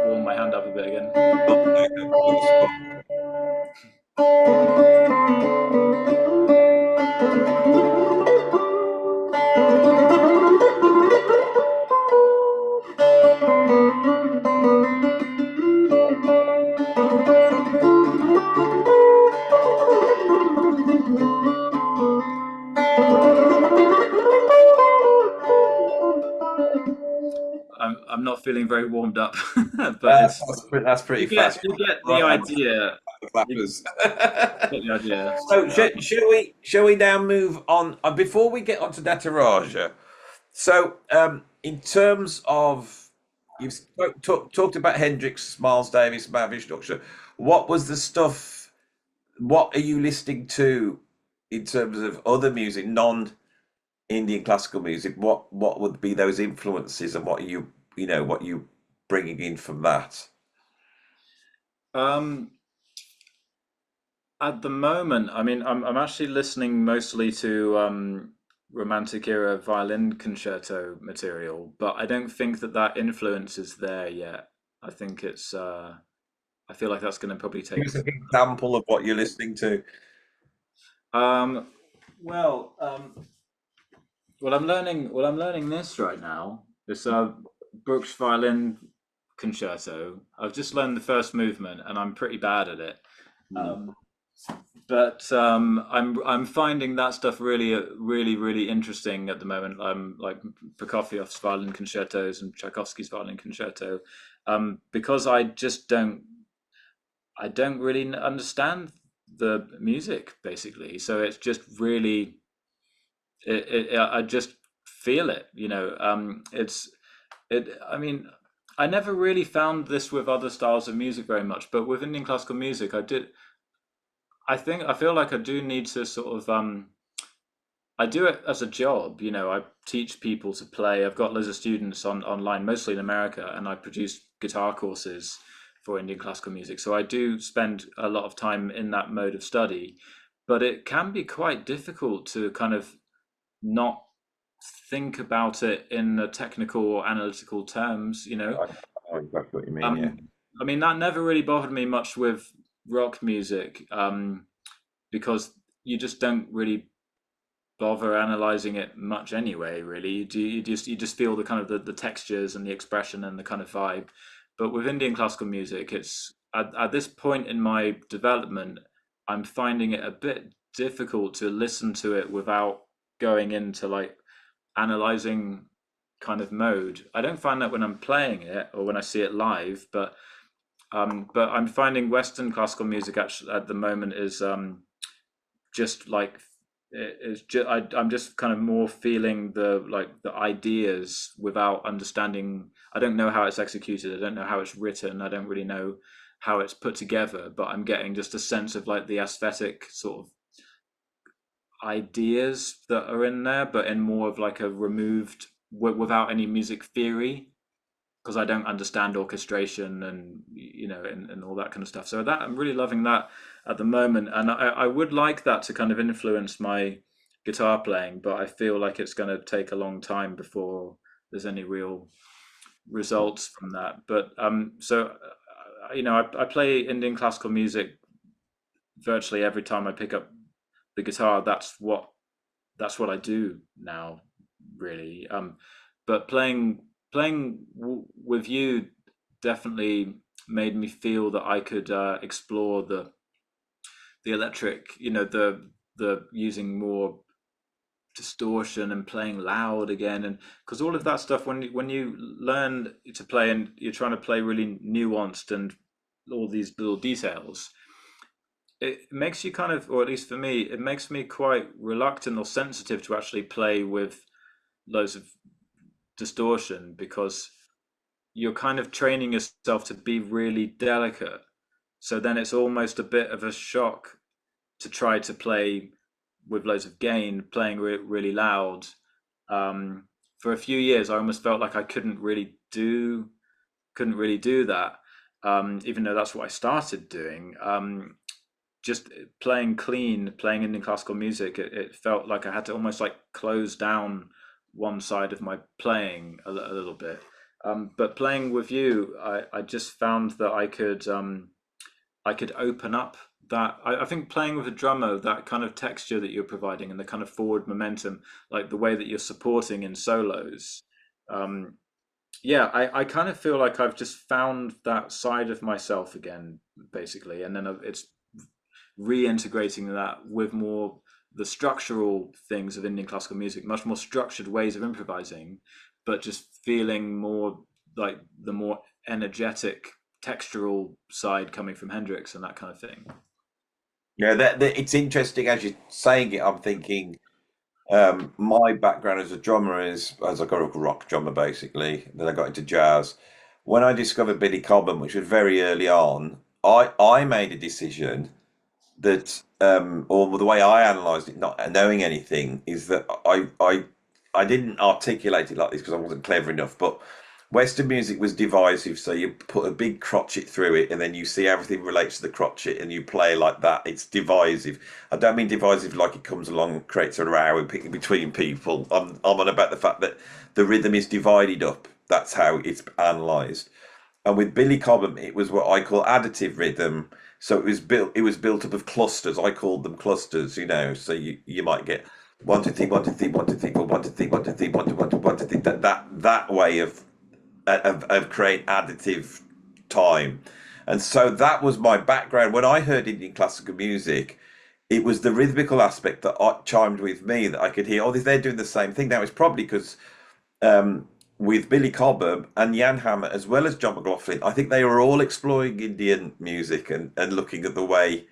[SPEAKER 1] warm my hand up a bit again. I'm not feeling very warmed up, but it's,
[SPEAKER 2] That's pretty fast.
[SPEAKER 1] you get the
[SPEAKER 2] Right on
[SPEAKER 1] idea.
[SPEAKER 2] the
[SPEAKER 1] You
[SPEAKER 2] clappers.
[SPEAKER 1] get the idea.
[SPEAKER 2] So shall we now move on before we get on to Nataraja? So in terms of you've talked about Hendrix, Miles Davis, Mahavishnu Orchestra. What was the stuff? What are you listening to in terms of other music, non-Indian classical music? What would be those influences, and what are what you bringing in from that?
[SPEAKER 1] Um, at the moment, I mean, I'm actually listening mostly to Romantic era violin concerto material, but I don't think that influence is there yet. I think it's I feel like that's going to probably
[SPEAKER 2] Give
[SPEAKER 1] take.
[SPEAKER 2] us an example of what you're listening to.
[SPEAKER 1] Um, well, I'm learning this right now. This Brooks violin concerto. I've just learned the first movement, and I'm pretty bad at it. Um, but I'm finding that stuff really, really, really interesting at the moment. Like Prokofiev's violin concertos and Tchaikovsky's violin concerto, because I don't really understand the music basically. So it's just really, I just feel it. You know, I mean, I never really found this with other styles of music very much, but with Indian classical music, I did. I feel like I do need to sort of I do it as a job. You know, I teach people to play. I've got loads of students online, mostly in America, and I produce guitar courses for Indian classical music. So I do spend a lot of time in that mode of study. but it can be quite difficult to kind of not think about it in the technical or analytical terms, you know.
[SPEAKER 2] I know exactly what you mean. Yeah.
[SPEAKER 1] Um, I mean, that never really bothered me much with rock music, because you just don't really bother analyzing it much anyway. Really, you just feel the kind of the textures and the expression and the kind of vibe. But with Indian classical music, it's at this point in my development, I'm finding it a bit difficult to listen to it without going into like analyzing kind of mode. I don't find that when I'm playing it or when I see it live, but I'm finding Western classical music actually at the moment is just like it's just I'm just kind of more feeling the like the ideas without understanding. I don't know how it's executed. I don't know how it's written. I don't really know how it's put together, but I'm getting just a sense of like the aesthetic sort of ideas that are in there, but in more of like a removed without any music theory, because I don't understand orchestration and and all that kind of stuff. So that I'm really loving that at the moment, and I would like that to kind of influence my guitar playing, but I feel like it's going to take a long time before there's any real results from that. But I play Indian classical music virtually every time I pick up the guitar. That's what I do now, really. But with you definitely made me feel that I could explore the electric, the using more distortion and playing loud again, and because all of that stuff, when you learn to play and you're trying to play really nuanced and all these little details, it makes you kind of, or at least for me, it makes me quite reluctant or sensitive to actually play with loads of distortion, because you're kind of training yourself to be really delicate. So then it's almost a bit of a shock to try to play with loads of gain, playing really loud. For a few years, I almost felt like I couldn't really do that, even though that's what I started doing. Just playing clean, playing Indian classical music, it felt like I had to almost like close down one side of my playing a little bit. But playing with you, I just found that I could open up that. I think playing with a drummer, that kind of texture that you're providing and the kind of forward momentum, like the way that you're supporting in solos. Um, yeah, I kind of feel like I've just found that side of myself again, basically, and then it's reintegrating that with more the structural things of Indian classical music, much more structured ways of improvising, but just feeling more like the more energetic textural side coming from Hendrix and that kind of thing.
[SPEAKER 2] Yeah, that it's interesting as you're saying it. I'm thinking my background as a drummer is as I got a rock drummer basically. Then I got into jazz. When I discovered Billy Cobham, which was very early on, I made a decision that, or the way I analysed it, not knowing anything, is that I didn't articulate it like this because I wasn't clever enough. But Western music was divisive, so you put a big crotchet through it, and then you see everything relates to the crotchet, and you play like that. It's divisive. I don't mean divisive like it comes along and creates a row between people. I'm on about the fact that the rhythm is divided up. That's how it's analysed. And with Billy Cobham, it was what I call additive rhythm. So it was built up of clusters. I called them clusters, So you might get one two three, one two three, one two three, four, one two three, one two three, one two one two one two three. That way of creating additive time. And so that was my background. When I heard Indian classical music, it was the rhythmical aspect that chimed with me, that I could hear, oh, they're doing the same thing. Now, it's probably because with Billy Cobham and Jan Hammer, as well as John McLaughlin, I think they were all exploring Indian music and looking at the way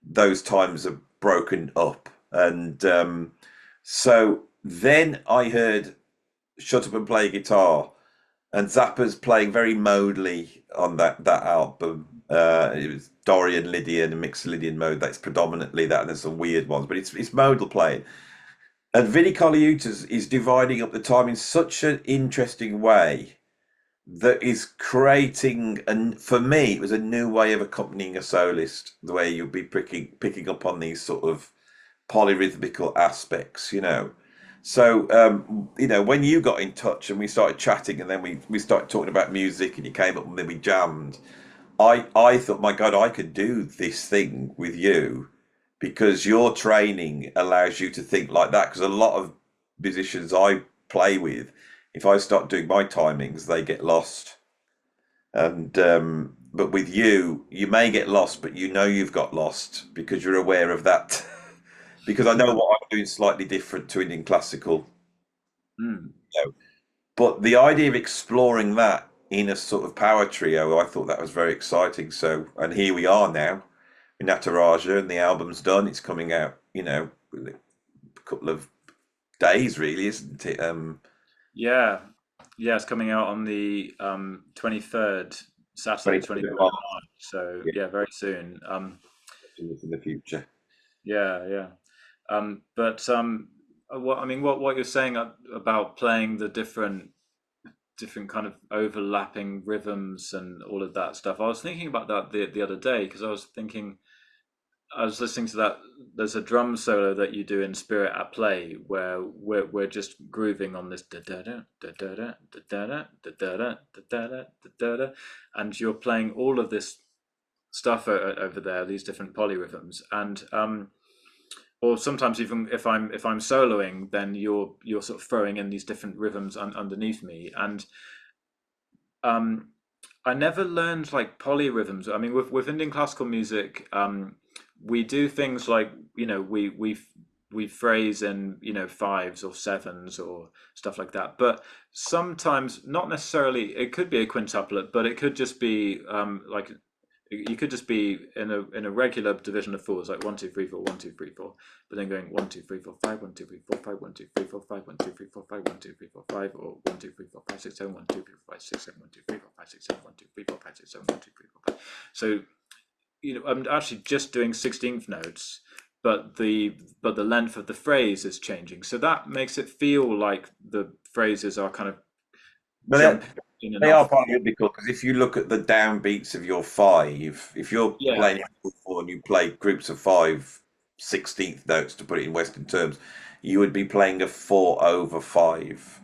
[SPEAKER 2] those times are broken up. And so then I heard Shut Up and Play Guitar, and Zappa's playing very modally on that album. It was Dorian Lydian and mixed Lydian mode. That's predominantly that, and there's some weird ones, but it's modal playing. And Vinnie Colaiuta is dividing up the time in such an interesting way that is creating, and for me it was a new way of accompanying a soloist, the way you'll be picking up on these sort of polyrhythmical aspects, you know. So you know, when you got in touch and we started chatting, and then we started talking about music, and you came up and then we jammed, I thought, my God, I could do this thing with you because your training allows you to think like that. Because a lot of musicians I play with, if I start doing my timings, they get lost. And but with you, you may get lost, but you know you've got lost because you're aware of that. Because I know what I'm doing slightly different to Indian classical.
[SPEAKER 1] Mm.
[SPEAKER 2] You know. But the idea of exploring that in a sort of power trio, I thought that was very exciting. So, and here we are now in Nataraja, and the album's done. It's coming out, you know, in a couple of days, really, isn't it?
[SPEAKER 1] Yeah, yeah, it's coming out on the 23rd, Saturday,
[SPEAKER 2] 23rd
[SPEAKER 1] 23rd
[SPEAKER 2] of
[SPEAKER 1] of
[SPEAKER 2] March,
[SPEAKER 1] March. So
[SPEAKER 2] yeah,
[SPEAKER 1] yeah, very soon.
[SPEAKER 2] in the future.
[SPEAKER 1] Yeah, yeah. But what I mean, what you're saying about playing the different kind of overlapping rhythms and all of that stuff. I was thinking about that the other day because I was listening to that. There's a drum solo that you do in Spirit at Play where we're just grooving on this da da da da da da da da da da da da da da da, and you're playing all of this stuff over there, these different polyrhythms, and or sometimes even if I'm soloing, then you're sort of throwing in these different rhythms underneath me, and um, I never learned like polyrhythms. I mean, with Indian classical music, we do things like we phrase in fives or sevens or stuff like that. But sometimes, not necessarily, it could be a quintuplet, but it could just be like you could just be in a regular division of fours, like 1 2 3 4 1 2 3 4, but then going 1 2 3 4 5 1 2 3 4 5 1 2 3 4 5 1 2 3 4 5 1 2 3 4 5, or 1 2 3 4 5 6 7 1 2 3 4 5 6 7 1 2 3 4 5 6 7 1 2 3 4 5 6 7 1 2 3 4 5. So I'm actually just doing 16th notes, but the length of the phrase is changing, so that makes it feel like the phrases are kind of
[SPEAKER 2] But
[SPEAKER 1] jumping in and
[SPEAKER 2] they are
[SPEAKER 1] off.
[SPEAKER 2] polyrhythmical because if you look at the downbeats of your five, if you're
[SPEAKER 1] Yeah.
[SPEAKER 2] playing four and you play groups of five 16th notes, to put it in Western terms, you would be playing a 4/5.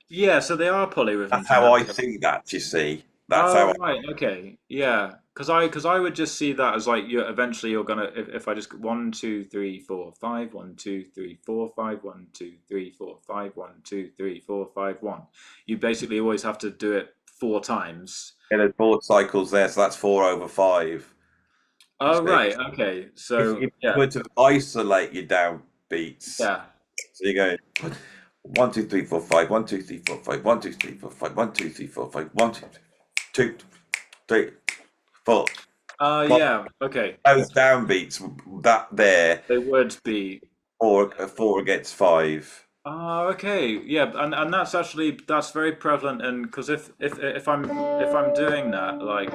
[SPEAKER 1] Yeah, so they are
[SPEAKER 2] That's
[SPEAKER 1] polyrhythms in
[SPEAKER 2] how
[SPEAKER 1] that
[SPEAKER 2] I
[SPEAKER 1] sense.
[SPEAKER 2] see that, you see. That's how
[SPEAKER 1] Oh
[SPEAKER 2] I,
[SPEAKER 1] right, okay, yeah. Because I would just see that as like you're gonna if I just 1 2 3 4 5 1 2 3 4 5 1 2 3 4 5 1 2 3 4 5 1. You basically always have to do it four times.
[SPEAKER 2] yeah, there's four cycles there, so that's 4/5, you
[SPEAKER 1] Oh
[SPEAKER 2] see.
[SPEAKER 1] right, okay.
[SPEAKER 2] If
[SPEAKER 1] So
[SPEAKER 2] you
[SPEAKER 1] yeah,
[SPEAKER 2] were to isolate your downbeats,
[SPEAKER 1] yeah.
[SPEAKER 2] so you go 1 2 3 4 5 1 2 3 4 5 1 2 3 4 5 1 2 3 4 5 1 2 3 4.
[SPEAKER 1] Yeah, okay.
[SPEAKER 2] Those downbeats, that there,
[SPEAKER 1] They would be.
[SPEAKER 2] four against five.
[SPEAKER 1] Oh, okay. Yeah, and that's very prevalent, and because if I'm doing that like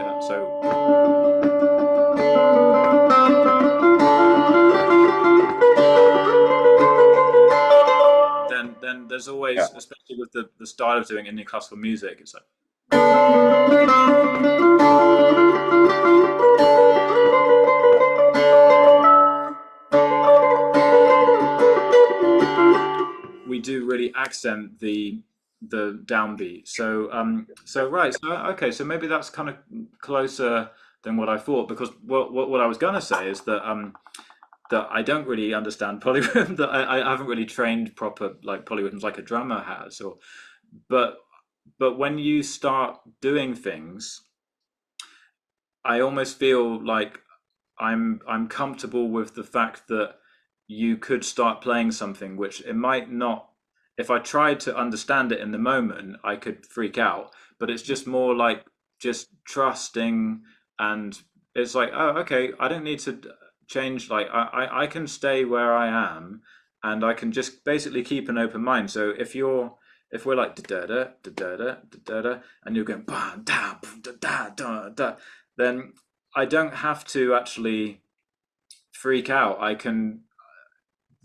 [SPEAKER 1] then there's
[SPEAKER 2] Yeah.
[SPEAKER 1] always, especially with the style of doing Indian classical music, it's like we do really accent the downbeat. So right, so okay, so maybe that's kind of closer than what I thought, because what I was gonna say is that I don't really understand polyrhythm, that I haven't really trained proper like polyrhythms like a drummer has, or but when you start doing things, I almost feel like I'm comfortable with the fact that you could start playing something which it might not. If I tried to understand it in the moment, I could freak out. But it's just more like just trusting, and it's like, oh, okay, I don't need to change. Like I can stay where I am, and I can just basically keep an open mind. So if we're like da da da da da da da, and you're going ba da da da da da, then I don't have to actually freak out. I can.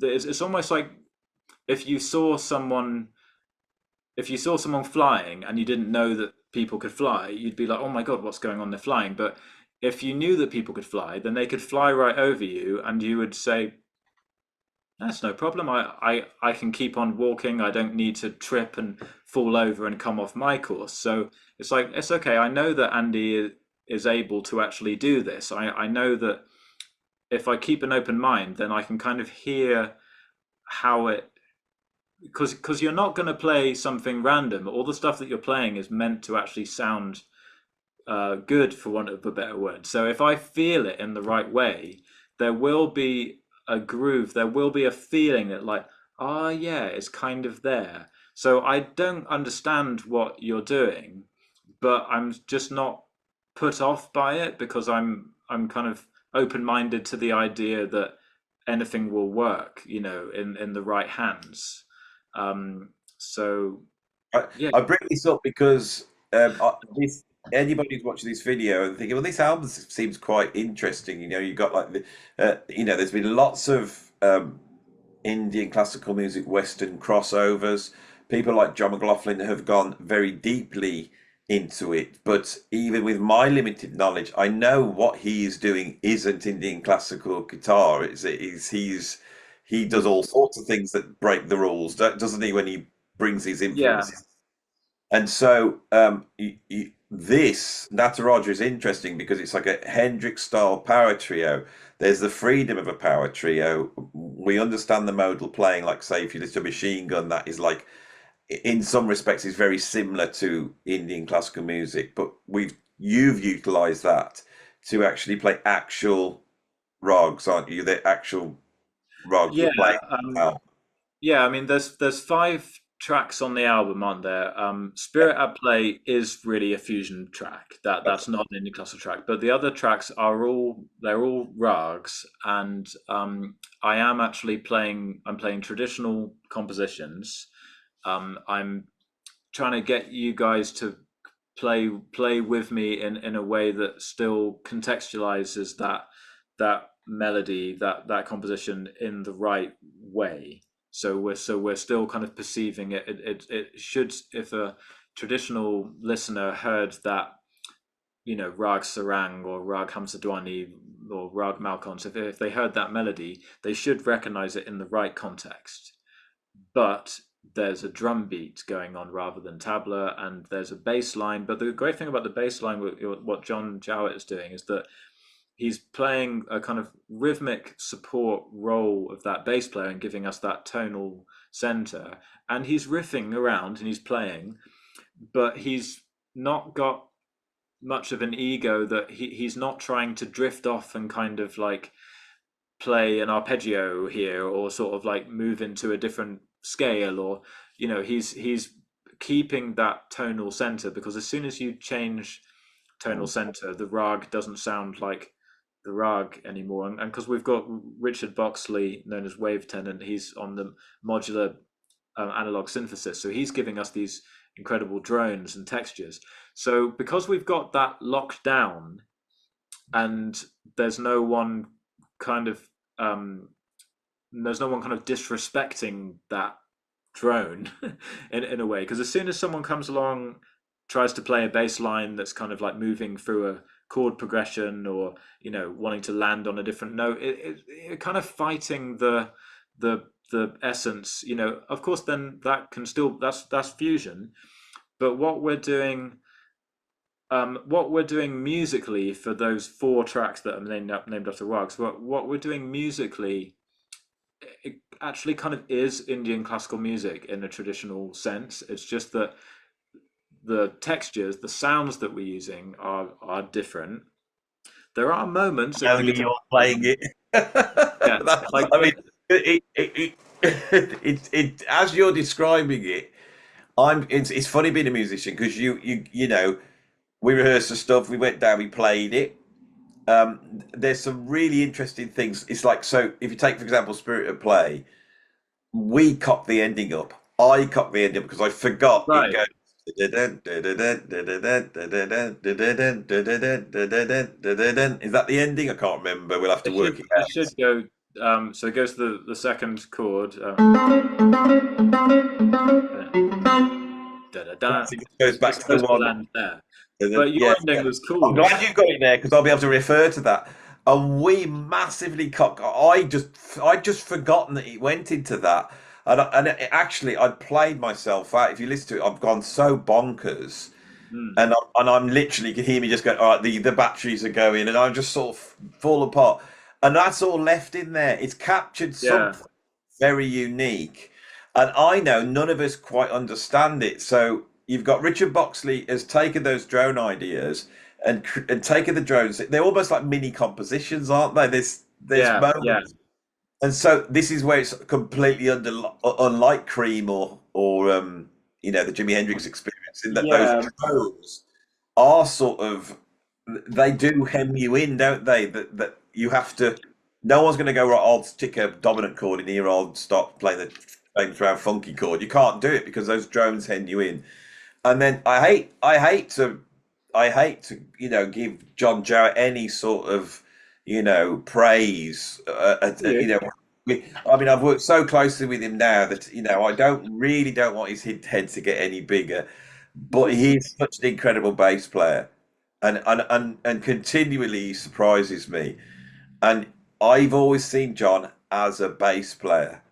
[SPEAKER 1] It's almost like if you saw someone if you saw someone flying and you didn't know that people could fly, you'd be like, oh my God, what's going on? They're flying. But if you knew that people could fly, then they could fly right over you, and you would say, that's no problem. I can keep on walking. I don't need to trip and fall over and come off my course. So it's like, it's okay. I know that Andy is able to actually do this. I know that if I keep an open mind, then I can kind of hear how it, because you're not going to play something random. All the stuff that you're playing is meant to actually sound good, for want of a better word. So if I feel it in the right way, there will be a groove, there will be a feeling that, like, oh yeah, it's kind of there. So I don't understand what you're doing, but I'm just not put off by it, because I'm kind of open-minded to the idea that anything will work, in the right hands. So
[SPEAKER 2] I,
[SPEAKER 1] yeah,
[SPEAKER 2] I bring this up because this anybody who's watching this video and thinking, well, this album seems quite interesting. You got like there's been lots of Indian classical music, Western crossovers. People like John McLaughlin have gone very deeply into it. But even with my limited knowledge, I know what he is doing isn't Indian classical guitar. He does all sorts of things that break the rules, doesn't he? When he brings his
[SPEAKER 1] yeah,
[SPEAKER 2] influences. And so this Nataraja is interesting because it's like a Hendrix style power trio. There's the freedom of a power trio. We understand the modal playing, like say if you listen to Machine Gun, that is like in some respects is very similar to Indian classical music, but you've utilized that to actually play actual rags, aren't you? The actual rags
[SPEAKER 1] yeah.
[SPEAKER 2] you're playing
[SPEAKER 1] Um,
[SPEAKER 2] now.
[SPEAKER 1] Yeah, I mean, there's 5 tracks on the album, aren't there? Spirit at Play is really a fusion track. That's not an indie classical track, but the other tracks are all rags, and I am actually playing. I'm playing traditional compositions. I'm trying to get you guys to play with me in a way that still contextualizes that melody, that composition in the right way. So we're still kind of perceiving it. It should, if a traditional listener heard that, Rag Sarang or Rag Hamsadwani or Rag Malkons, if they heard that melody, they should recognize it in the right context. But there's a drum beat going on rather than tabla, and there's a bass line. But the great thing about the bass line, what John Jowett is doing, is that he's playing a kind of rhythmic support role of that bass player and giving us that tonal center. And he's riffing around and he's playing, but he's not got much of an ego, that he's not trying to drift off and kind of like play an arpeggio here, or sort of like move into a different scale, or he's keeping that tonal center, because as soon as you change tonal center, the rag doesn't sound like the rag anymore. And because we've got Richard Boxley, known as Wave Tenant, he's on the modular analog synthesis, so he's giving us these incredible drones and textures. So because we've got that locked down, and there's no one kind of disrespecting that drone in a way, because as soon as someone comes along, tries to play a bass line that's kind of like moving through a chord progression, or wanting to land on a different note, it kind of fighting the essence. Of course, then that can still, that's fusion. But what we're doing musically for those 4 tracks that are named after rags, what we're doing musically, it actually kind of is Indian classical music in a traditional sense. It's just that the textures, the sounds that we're using are different. There are moments in the
[SPEAKER 2] Only
[SPEAKER 1] guitar,
[SPEAKER 2] you're playing it.
[SPEAKER 1] yeah, like
[SPEAKER 2] I mean, as you're describing it, it's funny being a musician because we rehearsed the stuff, we went down, we played it. There's some really interesting things. It's like, so if you take, for example, Spirit of Play, we cocked the ending up. I cocked the ending up because I forgot it
[SPEAKER 1] right.
[SPEAKER 2] goes. Is that the ending? I can't remember. We'll have to
[SPEAKER 1] It
[SPEAKER 2] work
[SPEAKER 1] should
[SPEAKER 2] it
[SPEAKER 1] it
[SPEAKER 2] out.
[SPEAKER 1] should go. So it goes to the second chord. da da da.
[SPEAKER 2] It goes back
[SPEAKER 1] Just
[SPEAKER 2] to the
[SPEAKER 1] supposed to
[SPEAKER 2] one.
[SPEAKER 1] land there.
[SPEAKER 2] And then,
[SPEAKER 1] But your
[SPEAKER 2] yeah,
[SPEAKER 1] ending was
[SPEAKER 2] I'm
[SPEAKER 1] cool.
[SPEAKER 2] glad you got it there because I'll be able to refer to that. And we massively cock. I just forgotten that it went into that, and actually I'd played myself out. If you listen to it, I've gone so bonkers,
[SPEAKER 1] Mm.
[SPEAKER 2] and I'm literally, you can hear me just go. All right, the batteries are going, and I'm just sort of fall apart, and that's all left in there. It's captured
[SPEAKER 1] Yeah,
[SPEAKER 2] something very unique, and I know none of us quite understand it. So you've got Richard Boxley has taken those drone ideas and taken the drones. They're almost like mini compositions, aren't they? There's
[SPEAKER 1] yeah, yeah,
[SPEAKER 2] moments, and so this is where it's completely unlike Cream or the Jimi Hendrix experience in that those
[SPEAKER 1] yeah,
[SPEAKER 2] drones are sort of, they do hem you in, don't they? That you have to. No one's going to go, right, I'll stick a dominant chord in here. I'll stop playing the famous round funky chord. You can't do it because those drones hem you in. And then I hate to give John Jarrett any sort of praise.
[SPEAKER 1] yeah,
[SPEAKER 2] I mean, I've worked so closely with him now that I don't want his head to get any bigger. But he's such an incredible bass player, and continually he surprises me. And I've always seen John as a bass player.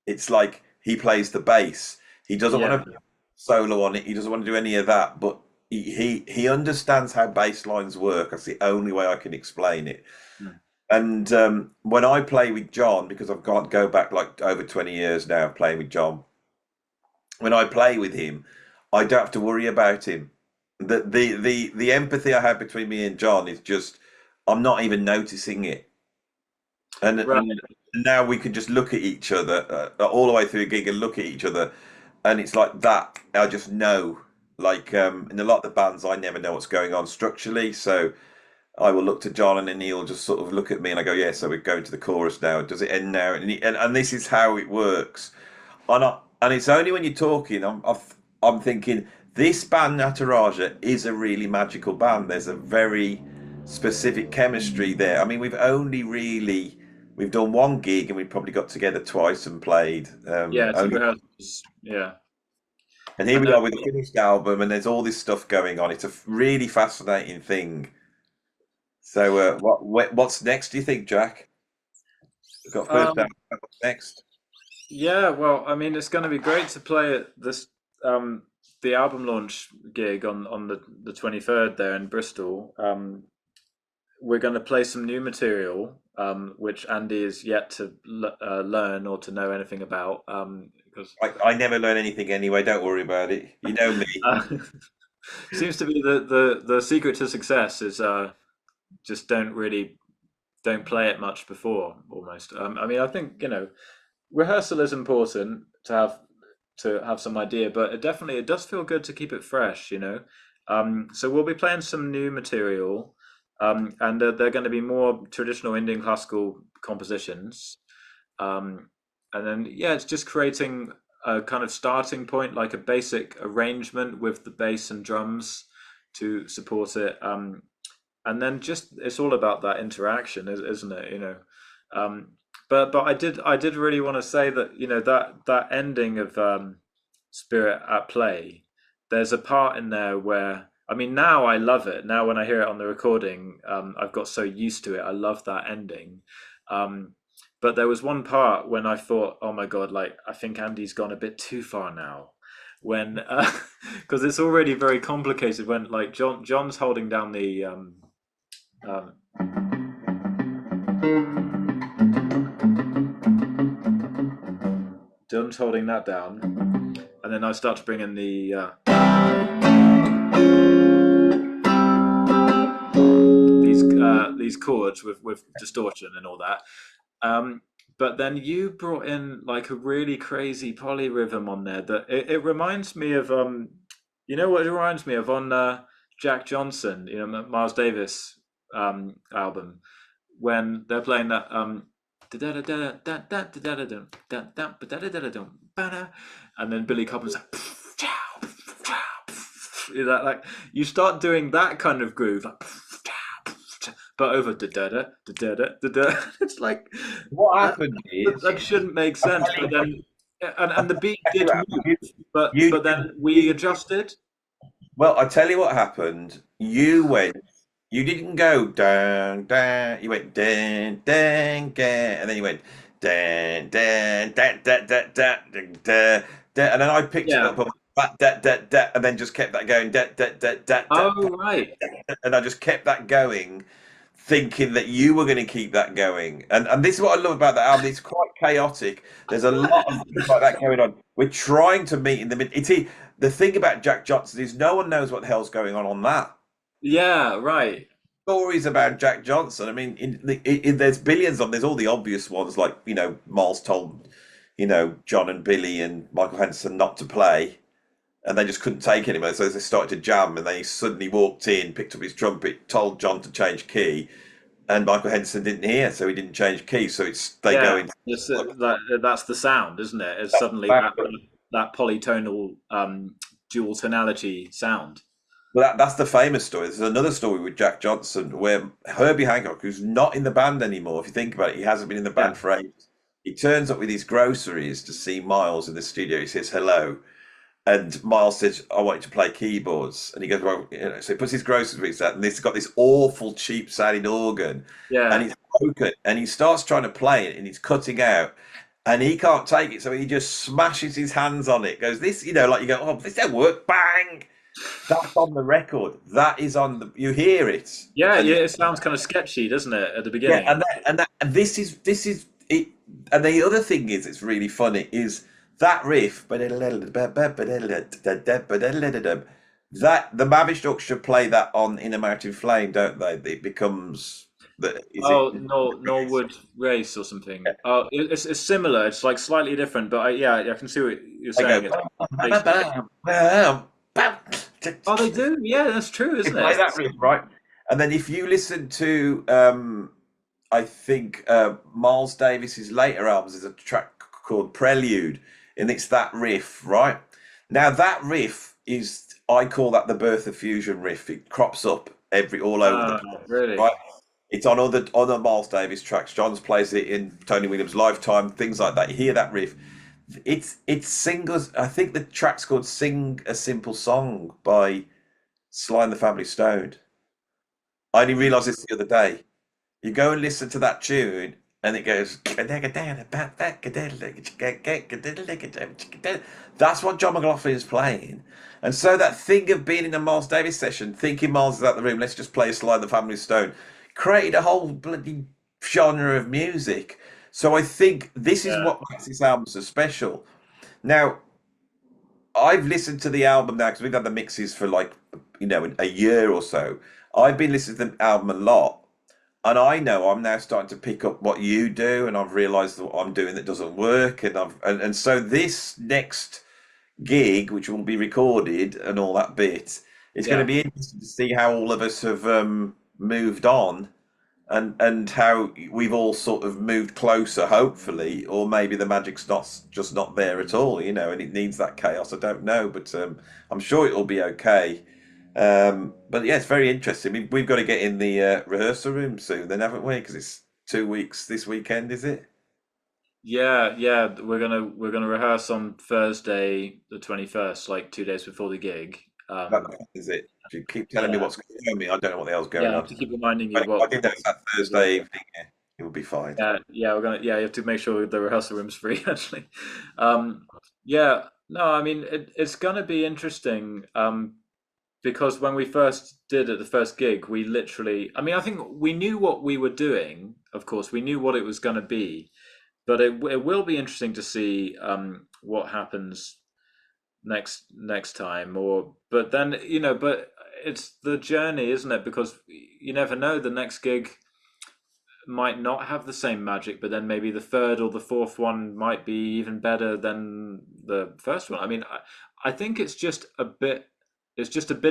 [SPEAKER 2] It's like he plays the bass. He doesn't
[SPEAKER 1] yeah.
[SPEAKER 2] want to solo on it. He doesn't want to do any of that. But he understands how bass lines work. That's the only way I can explain it.
[SPEAKER 1] Mm.
[SPEAKER 2] And when I play with John, because I've got to go back like over 20 years now playing with John, when I play with him, I don't have to worry about him. The empathy I have between me and John is just, I'm not even noticing it.
[SPEAKER 1] Right.
[SPEAKER 2] And now we can just look at each other all the way through a gig and look at each other, and it's like that. I just know, like in a lot of the bands, I never know what's going on structurally, so I will look to John, and then he'll just sort of look at me, and I go, "Yeah, so we're going to the chorus now. Does it end now?" And this is how it works. And it's only when you're talking, I'm thinking this band Nataraja is a really magical band. There's a very specific chemistry there. I mean, we've done one gig and we've probably got together twice and played.
[SPEAKER 1] Yeah, some
[SPEAKER 2] Only,
[SPEAKER 1] rehearsals. Yeah.
[SPEAKER 2] and here
[SPEAKER 1] And
[SPEAKER 2] we are with a finished album, and there's all this stuff going on. It's a really fascinating thing. So, what's next? Do you think, Jack? We've got first
[SPEAKER 1] um,
[SPEAKER 2] album. What's next?
[SPEAKER 1] yeah, well, I mean, it's going to be great to play at this um, the album launch gig on the 23rd there in Bristol. We're going to play some new material, which Andy is yet to learn or to know anything about, because
[SPEAKER 2] I never learn anything anyway. Don't worry about it. You know me.
[SPEAKER 1] uh, seems to be the secret to success is just don't play it much before almost. I mean, I think rehearsal is important to have some idea, but it does feel good to keep it fresh. So we'll be playing some new material, and they're going to be more traditional Indian classical compositions, um, and then yeah, it's just creating a kind of starting point, like a basic arrangement with the bass and drums to support it, and then just it's all about that interaction, isn't it? Um, but I did really want to say that that ending of Spirit at Play. There's a part in there where I mean now I love it. Now when I hear it on the recording, I've got so used to it. I love that ending. Um, but there was one part when I thought, oh my God, like I think Andy's gone a bit too far now. When because it's already very complicated when like John's holding down the um, John's holding that down, and then I start to bring in these chords with distortion and all that. But then you brought in like a really crazy polyrhythm on there that it reminds me of you know what it reminds me of on Jack Johnson, Miles Davis album when they're playing that and then Billy Cobham's like that like you start doing that kind of groove like but over da da da da da da da. It's like
[SPEAKER 2] What
[SPEAKER 1] that,
[SPEAKER 2] happened is,
[SPEAKER 1] that shouldn't make
[SPEAKER 2] I'll
[SPEAKER 1] sense,
[SPEAKER 2] tell
[SPEAKER 1] but
[SPEAKER 2] you,
[SPEAKER 1] then And the beat did
[SPEAKER 2] Well,
[SPEAKER 1] move,
[SPEAKER 2] you,
[SPEAKER 1] but
[SPEAKER 2] you,
[SPEAKER 1] then
[SPEAKER 2] you,
[SPEAKER 1] we adjusted.
[SPEAKER 2] well, I tell you what happened. You didn't go down, down. You went dang, dang, dang, and then you went dang, dang, da, da, da, da, da, da, da, and then I picked it
[SPEAKER 1] Yeah.
[SPEAKER 2] up and went, da, da, da, and then just kept that going, da, da, da, da, da,
[SPEAKER 1] Oh, right.
[SPEAKER 2] and I just kept that going, thinking that you were going to keep that going. And this is what I love about the album. It's quite chaotic. There's a lot of things like that going on. We're trying to meet in the mid. The thing about Jack Johnson is no one knows what the hell's going on that.
[SPEAKER 1] Yeah, right.
[SPEAKER 2] Stories about Jack Johnson. I mean, there's billions of them. There's all the obvious ones, like Miles told John and Billy and Michael Henderson not to play, and they just couldn't take it anymore. So they started to jam, and then he suddenly walked in, picked up his trumpet, told John to change key, and Michael Henderson didn't hear, so he didn't change key. So they go
[SPEAKER 1] Yeah,
[SPEAKER 2] into
[SPEAKER 1] that's the sound, isn't it? It's
[SPEAKER 2] that's
[SPEAKER 1] suddenly
[SPEAKER 2] the
[SPEAKER 1] that polytonal dual tonality sound.
[SPEAKER 2] Well, that's the famous story. There's another story with Jack Johnson where Herbie Hancock, who's not in the band anymore, if you think about it, he hasn't been in the
[SPEAKER 1] Yeah.
[SPEAKER 2] band for ages. He turns up with his groceries to see Miles in the studio. He says hello, and Miles says, "I want you to play keyboards." And he goes, "Well," so he puts his groceries out, and he's got this awful, cheap-sounding organ, and
[SPEAKER 1] Yeah.
[SPEAKER 2] it's broken. And he starts trying to play it, and he's cutting out, and he can't take it, so he just smashes his hands on it. Goes, "This, like you go, oh, this don't work." Bang! That's on the record. That is on the. You hear it,
[SPEAKER 1] Yeah,
[SPEAKER 2] and
[SPEAKER 1] yeah, it sounds kind of sketchy, doesn't it, at the
[SPEAKER 2] yeah,
[SPEAKER 1] beginning?
[SPEAKER 2] and this is it. And the other thing is, it's really funny is that riff. That the Mahavishnu Orchestra play that on In a Mountain Flame, don't they? It becomes the. Is it?
[SPEAKER 1] Oh, no, Norwood Race or something. Oh, it's similar. It's like slightly different, but yeah, I can see what you're
[SPEAKER 2] I go.
[SPEAKER 1] saying. It's basically. Oh, they do. Yeah, that's true,
[SPEAKER 2] They
[SPEAKER 1] isn't it?
[SPEAKER 2] play that riff, right? And then if you listen to, I think Miles Davis's later albums, there's a track called Prelude, and it's that riff, right? Now that riff is, I call that the birth of fusion riff. It crops up all over the place,
[SPEAKER 1] Really?
[SPEAKER 2] right? It's on other Miles Davis tracks. Johns plays it in Tony Williams' Lifetime, things like that. You hear that riff. It's singles. I think the track's called "Sing a Simple Song" by Sly and the Family Stone. I only realised this the other day. You go and listen to that tune, and it goes. That's what John McLaughlin is playing. And so that thing of being in a Miles Davis session, thinking Miles is out the room, let's just play Sly and the Family Stone, created a whole bloody genre of music. So I think this is
[SPEAKER 1] Yeah.
[SPEAKER 2] what makes this album so special. Now, I've listened to the album now because we've had the mixes for like a year or so. I've been listening to the album a lot, and I know I'm now starting to pick up what you do, and I've realised that what I'm doing that doesn't work, and so this next gig, which will be recorded and all that bit, it's going to
[SPEAKER 1] Yeah.
[SPEAKER 2] be interesting to see how all of us have moved on and how we've all sort of moved closer, hopefully, or maybe the magic's not there at all, and it needs that chaos. I don't know, but I'm sure it'll be okay. But yeah, it's very interesting. We've got to get in the rehearsal room soon, then, haven't we? Because it's 2 weeks this weekend, is it?
[SPEAKER 1] Yeah, yeah, we're gonna rehearse on Thursday the 21st, like 2 days before the gig.
[SPEAKER 2] That is it. You keep telling me
[SPEAKER 1] Yeah,
[SPEAKER 2] what's going on. Me, I don't know what the hell's
[SPEAKER 1] yeah.
[SPEAKER 2] going
[SPEAKER 1] I have
[SPEAKER 2] on.
[SPEAKER 1] to keep reminding you
[SPEAKER 2] But I
[SPEAKER 1] what.
[SPEAKER 2] think that's that Thursday evening. Yeah, it will be fine.
[SPEAKER 1] Yeah, yeah, yeah. You have to make sure the rehearsal room's free. Actually, um, yeah. No, I mean it's gonna be interesting. Because when we first did it, the first gig, we literally. I mean, I think we knew what we were doing. Of course, we knew what it was going to be, but it will be interesting to see what happens next time. Or but then but it's the journey, isn't it? Because you never know. The next gig might not have the same magic, but then maybe the third or the fourth one might be even better than the first one. I mean, I think it's just a bit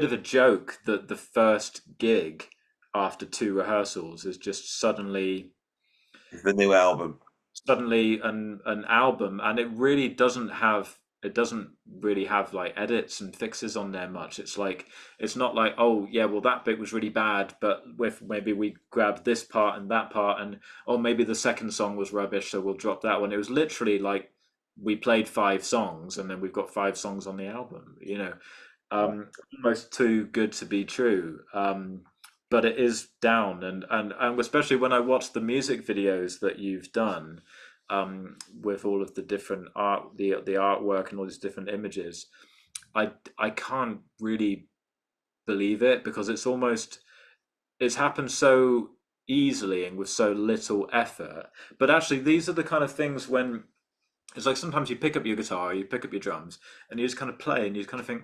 [SPEAKER 1] of a joke that the first gig after two rehearsals is just
[SPEAKER 2] The new album.
[SPEAKER 1] suddenly an album, and it doesn't really have like edits and fixes on there much. It's not like, oh yeah, well that bit was really bad, but with maybe we grabbed this part and that part, and oh maybe the second song was rubbish, so we'll drop that one. It was literally like we played 5 songs and then we've got 5 songs on the album, almost too good to be true. But it is down, and especially when I watch the music videos that you've done, with all of the different art, the artwork and all these different images, I can't really believe it, because it's happened so easily and with so little effort. But actually, these are the kind of things when it's like sometimes you pick up your guitar, you pick up your drums, and you just kind of play, and you just kind of think,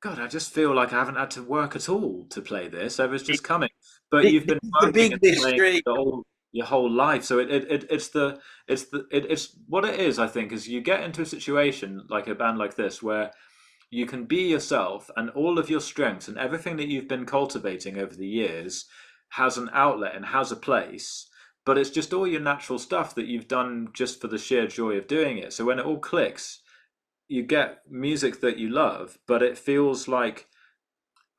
[SPEAKER 1] God, I just feel like I haven't had to work at all to play this. I was just coming, but you've been
[SPEAKER 2] The
[SPEAKER 1] working
[SPEAKER 2] big
[SPEAKER 1] and playing
[SPEAKER 2] mystery.
[SPEAKER 1] your whole life. So it's what it is. I think is you get into a situation like a band like this where you can be yourself, and all of your strengths and everything that you've been cultivating over the years has an outlet and has a place. But it's just all your natural stuff that you've done just for the sheer joy of doing it. So when it all clicks, you get music that you love, but it feels like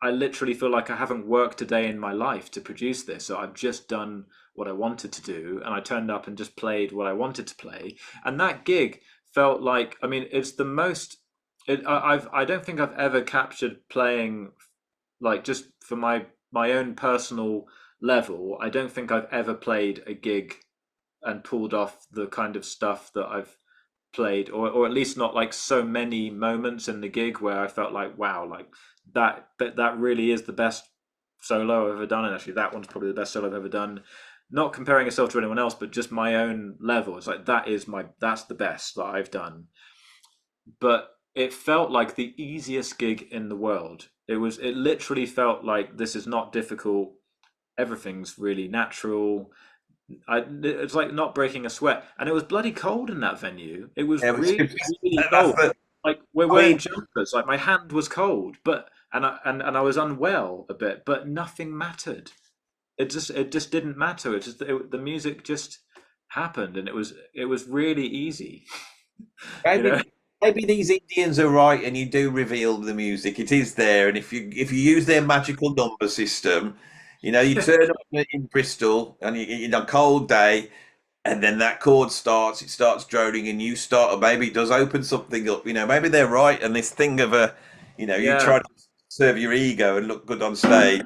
[SPEAKER 1] I literally feel like I haven't worked a day in my life to produce this. So I've just done what I wanted to do, and I turned up and just played what I wanted to play. And that gig felt like, I mean, it's the most. I don't think I've ever captured playing, like, just for my own personal level. I don't think I've ever played a gig and pulled off the kind of stuff that I've played, or at least not like so many moments in the gig where I felt like, wow, like that really is the best solo I've ever done. And actually that one's probably the best solo I've ever done, not comparing yourself to anyone else, but just my own level. It's like that's the best that I've done. But it felt like the easiest gig in the world. It literally felt like this is not difficult, everything's really natural. It's like not breaking a sweat, and it was bloody cold in that venue. It was
[SPEAKER 2] Yeah,
[SPEAKER 1] really, really
[SPEAKER 2] that's
[SPEAKER 1] cold.
[SPEAKER 2] the.
[SPEAKER 1] Like we're
[SPEAKER 2] I
[SPEAKER 1] wearing
[SPEAKER 2] mean,
[SPEAKER 1] jumpers. Like my hand was cold, but and I was unwell a bit, but nothing mattered. It just didn't matter. The music just happened, and it was really easy. You know?
[SPEAKER 2] maybe these Indians are right, and you do reveal the music. It is there, and if you use their magical number system, you turn up in Bristol and in a cold day, and then that chord starts. It starts droning, and you start, or maybe it does open something up. Maybe they're right, and this thing of you
[SPEAKER 1] Yeah.
[SPEAKER 2] try to serve your ego and look good on stage,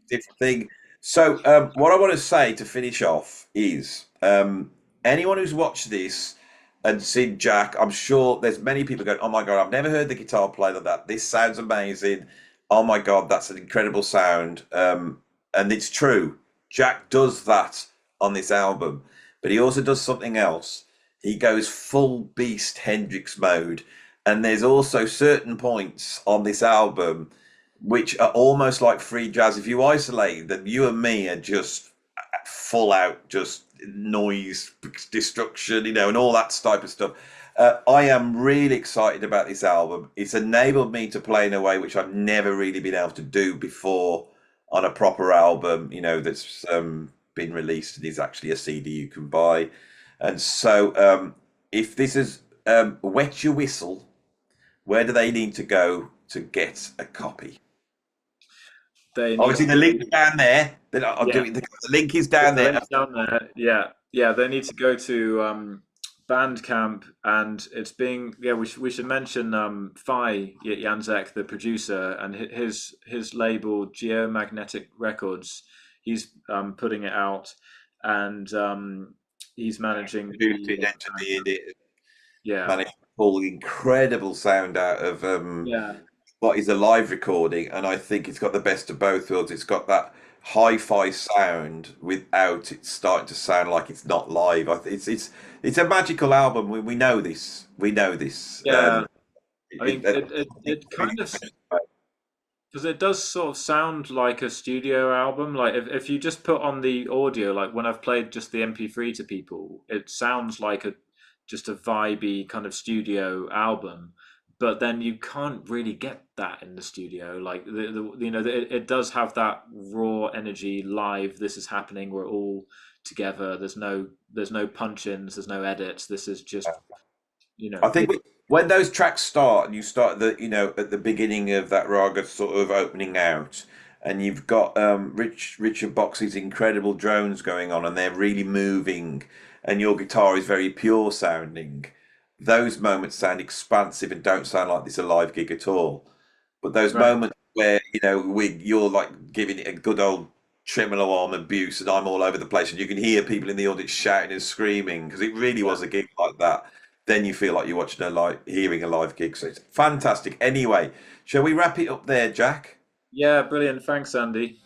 [SPEAKER 2] different thing. So, what I want to say to finish off is, anyone who's watched this and seen Jack, I'm sure there's many people going, "Oh my God, I've never heard the guitar play like that. This sounds amazing. Oh my God, that's an incredible sound." And it's true. Jack does that on this album, but he also does something else. He goes full Beast Hendrix mode, and there's also certain points on this album which are almost like free jazz. If you isolate them, you and me are just full out, just noise destruction, and all that type of stuff. I am really excited about this album. It's enabled me to play in a way which I've never really been able to do before on a proper album, that's been released and is actually a CD you can buy. And so, if this is wet your whistle, where do they need to go to get a copy?
[SPEAKER 1] They need
[SPEAKER 2] Obviously,
[SPEAKER 1] to
[SPEAKER 2] the
[SPEAKER 1] go.
[SPEAKER 2] link's down there. Then I'll do
[SPEAKER 1] Yeah.
[SPEAKER 2] it. The link is
[SPEAKER 1] The
[SPEAKER 2] down there.
[SPEAKER 1] link's down there. Yeah, yeah. They need to go to Bandcamp, and it's being. Yeah, we should mention Fi Janzek, the producer, and his label Geomagnetic Records. He's putting it out, and he's managing
[SPEAKER 2] Produced
[SPEAKER 1] the
[SPEAKER 2] it, engineered it,
[SPEAKER 1] yeah,
[SPEAKER 2] managed to pull incredible sound out of
[SPEAKER 1] yeah,
[SPEAKER 2] what is a live recording, and I think it's got the best of both worlds. It's got that hi-fi sound without it starting to sound like it's not live. It's a magical album. We know this. We know this.
[SPEAKER 1] yeah. I
[SPEAKER 2] It,
[SPEAKER 1] mean,
[SPEAKER 2] it,
[SPEAKER 1] it kind of, because it does sort of sound like a studio album. Like if you just put on the audio, like when I've played just the MP3 to people, it sounds like just a vibey kind of studio album. But then you can't really get that in the studio. Like it does have that raw energy live. This is happening. We're all together. There's no punch-ins. There's no edits. This is just
[SPEAKER 2] I think
[SPEAKER 1] people.
[SPEAKER 2] when those tracks start, and you start at the beginning of that raga sort of opening out, and you've got Richard Box's incredible drones going on, and they're really moving, and your guitar is very pure sounding. those moments sound expansive and don't sound like this a live gig at all. But those
[SPEAKER 1] Right.
[SPEAKER 2] moments where, you're like giving it a good old tremolo arm abuse and I'm all over the place and you can hear people in the audience shouting and screaming because it really
[SPEAKER 1] Yeah.
[SPEAKER 2] was a gig like that. Then you feel like you're watching hearing a live gig. So it's fantastic. Anyway, shall we wrap it up there, Jack?
[SPEAKER 1] Yeah, brilliant. Thanks, Andy.